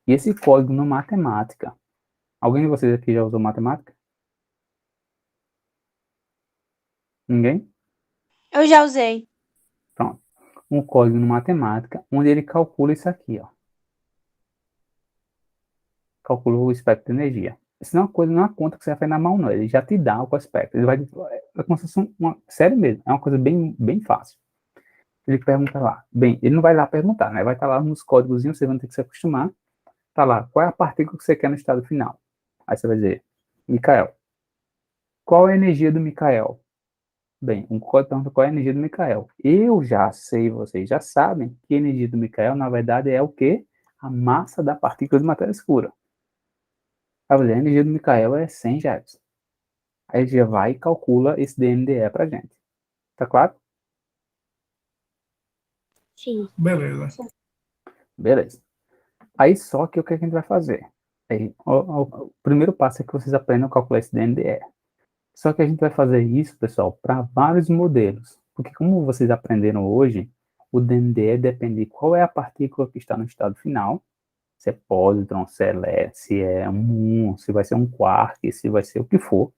E esse código no matemática, alguém de vocês aqui já usou matemática? Ninguém? Eu já usei. Pronto. Um código no matemática, onde ele calcula isso aqui, ó. Calcula o espectro de energia. Isso não é uma coisa, não é uma conta que você vai fazer na mão, não. Ele já te dá o espectro. Ele vai, é como se fosse sério mesmo, é uma coisa bem, bem fácil. Ele pergunta lá. Bem, ele não vai lá perguntar, né? Vai estar lá nos códigos, vocês vão ter que se acostumar. Tá lá, qual é a partícula que você quer no estado final? Aí você vai dizer, Mikael. Qual é a energia do Mikael? Bem, um código pergunta qual é a energia do Mikael. Eu já sei, vocês já sabem, que a energia do Mikael, na verdade, é o quê? A massa da partícula de matéria escura. Aí, a energia do Mikael é 100 joules. Aí ele já vai e calcula esse DMDE pra gente. Tá claro? Sim. Beleza. Beleza. Aí só que o que a gente vai fazer? Aí, o primeiro passo é que vocês aprendam a calcular esse DMDE. Só que a gente vai fazer isso, pessoal, para vários modelos. Porque como vocês aprenderam hoje, o DMDE depende de qual é a partícula que está no estado final. Se é pósitron, se é um muon, se vai ser um quark, se vai ser o que for.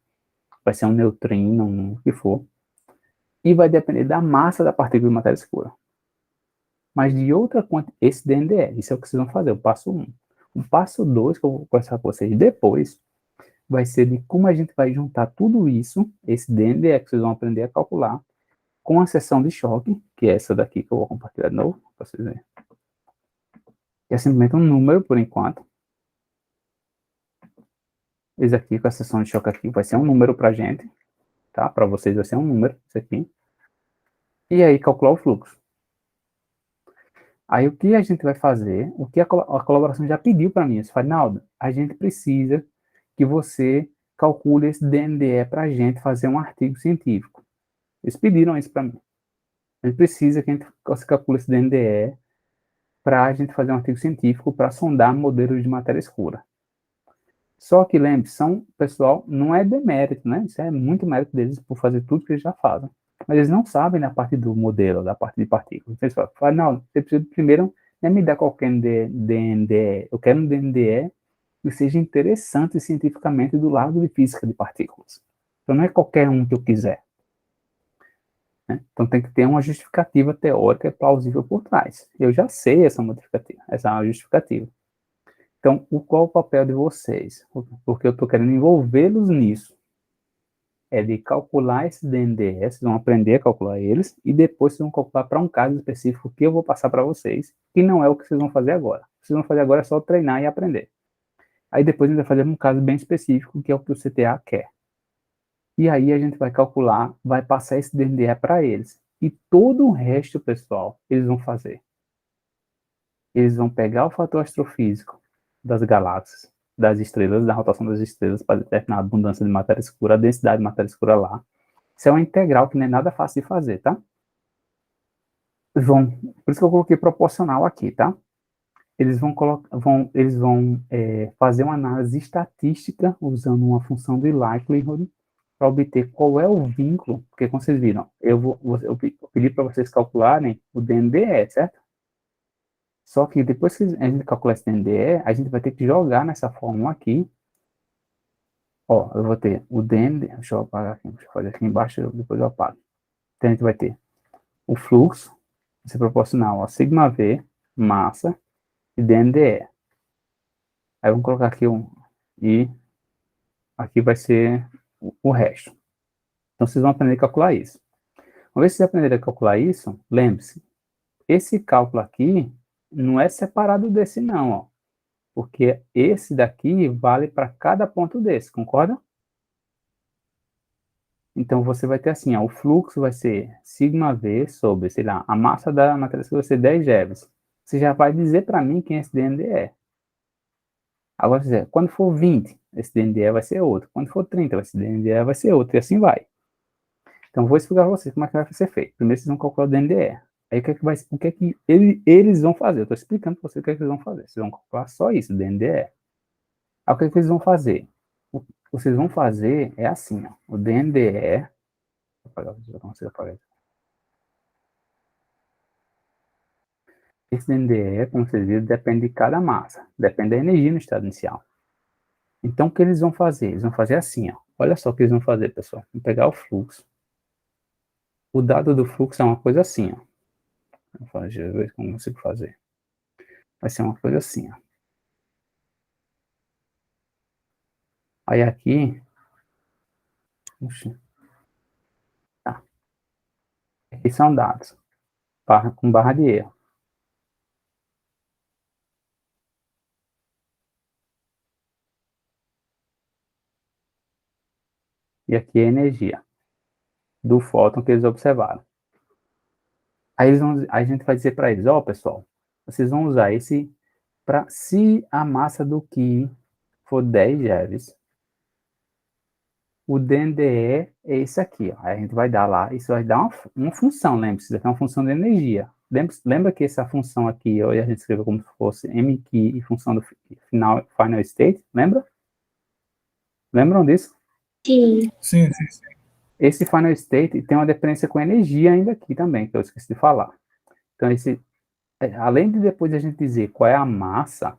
Vai ser um neutrino, o que for. E vai depender da massa da partícula de matéria escura. Mas de outra conta, esse DMDE, isso é o que vocês vão fazer, o passo 1. O passo 2, que eu vou conversar com vocês depois, vai ser de como a gente vai juntar tudo isso, esse DMDE que vocês vão aprender a calcular, com a seção de choque, que é essa daqui que eu vou compartilhar de novo, para vocês verem. É simplesmente um número, por enquanto. Esse aqui, com a seção de choque aqui, vai ser um número para a gente, tá? Para vocês vai ser um número, isso aqui. E aí, calcular o fluxo. Aí, o que a gente vai fazer, o que a colaboração já pediu para mim, Farinaldo, a gente precisa que você calcule esse DMDE para a gente fazer um artigo científico. Eles pediram isso para mim. A gente precisa que a gente calcule esse DMDE para a gente fazer um artigo científico para sondar modelos de matéria escura. Só que, lembre, pessoal, não é demérito, né? Isso é muito mérito deles por fazer tudo que eles já fazem. Mas eles não sabem da parte do modelo, da parte de partículas. Eles falam, não, você precisa primeiro não me dar qualquer DMDE. Eu quero um DMDE que seja interessante cientificamente do lado de física de partículas. Então não é qualquer um que eu quiser. Né? Então tem que ter uma justificativa teórica plausível por trás. Eu já sei essa justificativa. Então, qual o papel de vocês? Porque eu estou querendo envolvê-los nisso. É de calcular esses DMDE, vocês vão aprender a calcular eles, e depois vocês vão calcular para um caso específico que eu vou passar para vocês, que não é o que vocês vão fazer agora. O que vocês vão fazer agora é só treinar e aprender. Aí depois a gente vai fazer um caso bem específico, que é o que o CTA quer. E aí a gente vai calcular, vai passar esse DMDE para eles. E todo o resto, pessoal, eles vão fazer. eles vão pegar o fator astrofísico das galáxias, das estrelas, da rotação das estrelas, para determinar a abundância de matéria escura, a densidade de matéria escura lá. Isso é uma integral que não é nada fácil de fazer, tá? Por isso que eu coloquei proporcional aqui, tá? Eles vão fazer uma análise estatística usando uma função de likelihood para obter qual é o vínculo, porque como vocês viram, eu pedi para vocês calcularem o DNDE, certo? Só que depois que a gente calcular esse DNDE, a gente vai ter que jogar nessa fórmula aqui. Ó, eu vou ter o DNDE, deixa eu apagar aqui, deixa eu fazer aqui embaixo, depois eu apago. Então a gente vai ter o fluxo, vai ser proporcional a sigma V, massa, e DNDE. Aí vamos colocar aqui e aqui vai ser o resto. Então vocês vão aprender a calcular isso. Uma vez que vocês aprenderem a calcular isso, lembre-se, esse cálculo aqui não é separado desse não, ó. Porque esse daqui vale para cada ponto desse, concorda? Então você vai ter assim, ó, o fluxo vai ser sigma V sobre, sei lá, a massa da matéria vai ser 10 GeVs. Você já vai dizer para mim quem esse DND é. Agora, quando for 20, esse DNDE vai ser outro. Quando for 30, esse DNDE vai ser outro, e assim vai. Então, vou explicar para vocês como é que vai ser feito. Primeiro, vocês vão calcular o DNDE. Aí, o que é que eles vão fazer? Eu estou explicando para vocês o que é que eles vão fazer. Vocês vão calcular só isso, o DNDE. Aí, o que é que eles vão fazer? O que vocês vão fazer é assim, ó. O DNDE... Esse DNDE, como vocês viram, depende de cada massa. Depende da energia no estado inicial. Então, o que eles vão fazer? Eles vão fazer assim, ó. Olha só o que eles vão fazer, pessoal. Vão pegar o fluxo. O dado do fluxo é uma coisa assim, ó. Deixa eu ver como eu consigo fazer. Vai ser uma coisa assim, ó. Aí aqui... Puxa. Tá. Aqui são dados. Com barra de erro. E aqui é a energia do fóton que eles observaram. Aí a gente vai dizer para eles, ó, pessoal, vocês vão usar esse para, se a massa do Ki for 10 GeVs, o DNDE é esse aqui, ó. Aí a gente vai dar lá, isso vai dar uma função, lembre-se, isso aqui é uma função de energia. Lembra que essa função aqui, ó, a gente escreveu como se fosse mKey e função do final state, lembra? Lembram disso? Sim. Sim. Esse final state tem uma dependência com energia ainda aqui também, que eu esqueci de falar. Então, além de depois a gente dizer qual é a massa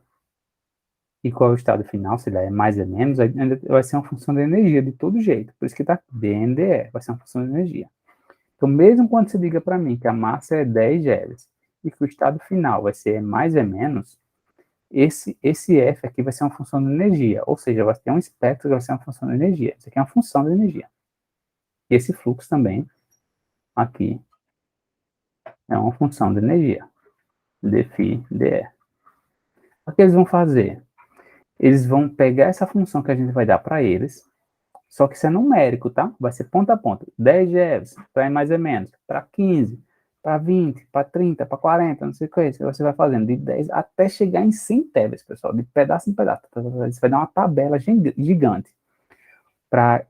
e qual é o estado final, se ele é mais ou menos, ainda vai ser uma função de energia de todo jeito. Por isso que está DNDE, vai ser uma função de energia. Então, mesmo quando você diga para mim que a massa é 10 GeVs e que o estado final vai ser mais ou menos, esse F aqui vai ser uma função de energia, ou seja, vai ter um espectro que vai ser uma função de energia. Isso aqui é uma função de energia. E esse fluxo também, aqui, é uma função de energia. dφ dE. O que eles vão fazer? Eles vão pegar essa função que a gente vai dar para eles, só que isso é numérico, tá? Vai ser ponto a ponto. 10 GeVs, para mais ou menos, para 15, para 20, para 30, para 40, não sei o que é isso. Você vai fazendo de 10 até chegar em 100 TeVs, pessoal, de pedaço em pedaço. Você vai dar uma tabela gigante para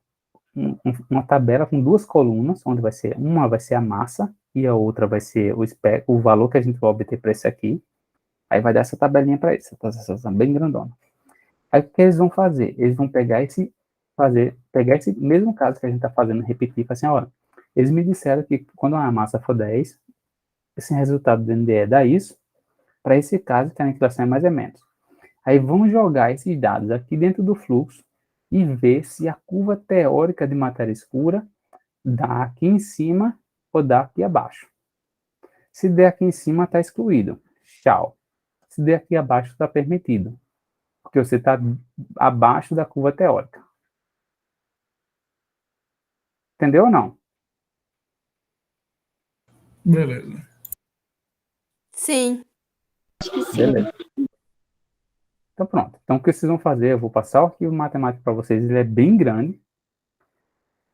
uma tabela com duas colunas, onde uma vai ser a massa e a outra vai ser o valor que a gente vai obter para esse aqui. Aí vai dar essa tabelinha para isso, essa bem grandona. Aí o que eles vão fazer? Eles vão pegar esse mesmo caso que a gente está fazendo, repetir, assim, olha, eles me disseram que quando a massa for 10, esse resultado do NDE dá isso, para esse caso que a aniquilação é mais ou menos. Aí vamos jogar esses dados aqui dentro do fluxo e ver se a curva teórica de matéria escura dá aqui em cima ou dá aqui abaixo. Se der aqui em cima, está excluído. Tchau. Se der aqui abaixo, está permitido. Porque você está abaixo da curva teórica. Entendeu ou não? Beleza. Sim. Acho que sim. Beleza. Então pronto. Então o que vocês vão fazer? Eu vou passar o arquivo matemático para vocês. Ele é bem grande.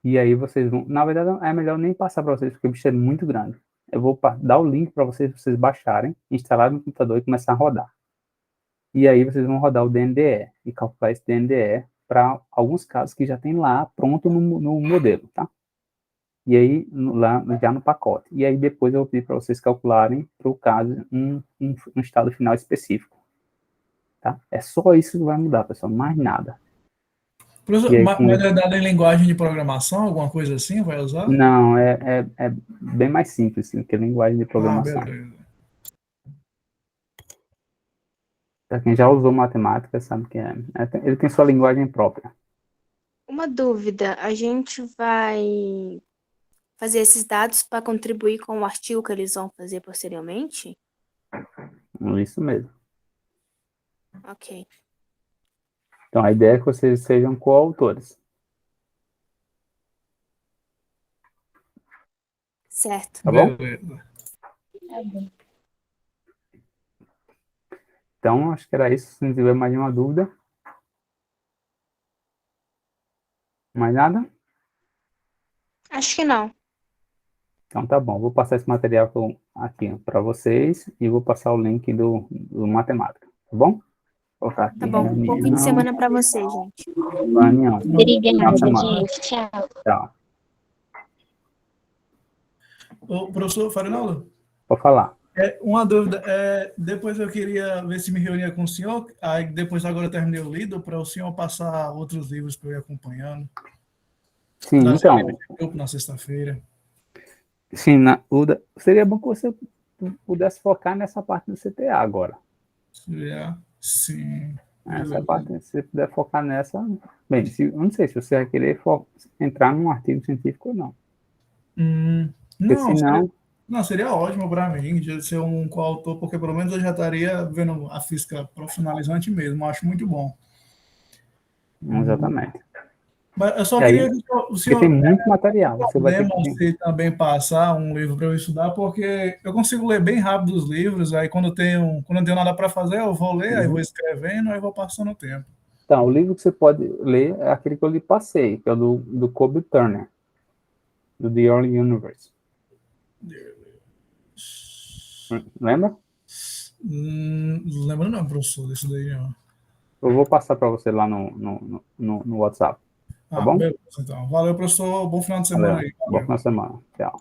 E aí vocês vão... Na verdade, é melhor nem passar para vocês, porque o bicho é muito grande. eu vou dar o link para vocês baixarem, instalarem no computador e começar a rodar. E aí vocês vão rodar o DNDE e calcular esse DNDE para alguns casos que já tem lá pronto no modelo, tá? E aí, lá já no pacote. E aí depois eu vou pedir para vocês calcularem, para o caso, um estado final específico. Tá? É só isso que vai mudar, pessoal, mais nada. Professor, E aí, mas é dado em linguagem de programação, alguma coisa assim, vai usar? não, é bem mais simples que a linguagem de Ah, programação. beleza. Para quem já usou matemática, sabe que ele tem sua linguagem própria. Uma dúvida, a gente vai fazer esses dados para contribuir com o artigo que eles vão fazer posteriormente? Isso mesmo. Ok. Então, a ideia é que vocês sejam coautores. Certo. Tá bom? Beleza. Então, acho que era isso. Se não tiver mais nenhuma dúvida. Mais nada? Acho que não. Então, tá bom. Vou passar esse material aqui para vocês e vou passar o link do matemática. Tá bom? Vou colocar aqui Tá bom. Bom fim de semana para vocês, gente. reunião. Obrigada, Final de semana. gente. Tchau. Tchau. Ô, professor Farinaldo, Vou falar. uma dúvida. Depois eu queria ver se me reunia com o senhor. Aí depois agora eu terminei o lido para o senhor passar outros livros para eu ir acompanhando. Sim, Da então. série de grupo na sexta-feira. Sim, seria bom que você pudesse focar nessa parte do CTA agora. Sim. Essa parte, se você puder focar nessa. Bem, eu não sei se você vai querer entrar num artigo científico ou não. Porque senão. Seria ótimo para mim de ser um coautor, porque pelo menos eu já estaria vendo a física profissionalizante mesmo. Eu acho muito bom. Exatamente. Mas eu só E aí, queria que o porque senhor tem muito material. Você vai ter podemos que. também passar um livro para eu estudar, porque eu consigo ler bem rápido os livros, aí quando eu não tenho nada para fazer, eu vou ler, aí vou escrevendo, aí vou passando o tempo. Então, o livro que você pode ler é aquele que eu lhe passei, que é o do Kobe Turner, do The Early Universe. Lembra? Lembra não, professor, desse daí, não. Eu vou passar para você lá no WhatsApp. Tá bom? Beleza, então. Valeu, professor. Bom final de semana Valeu. aí. Boa semana. Tchau.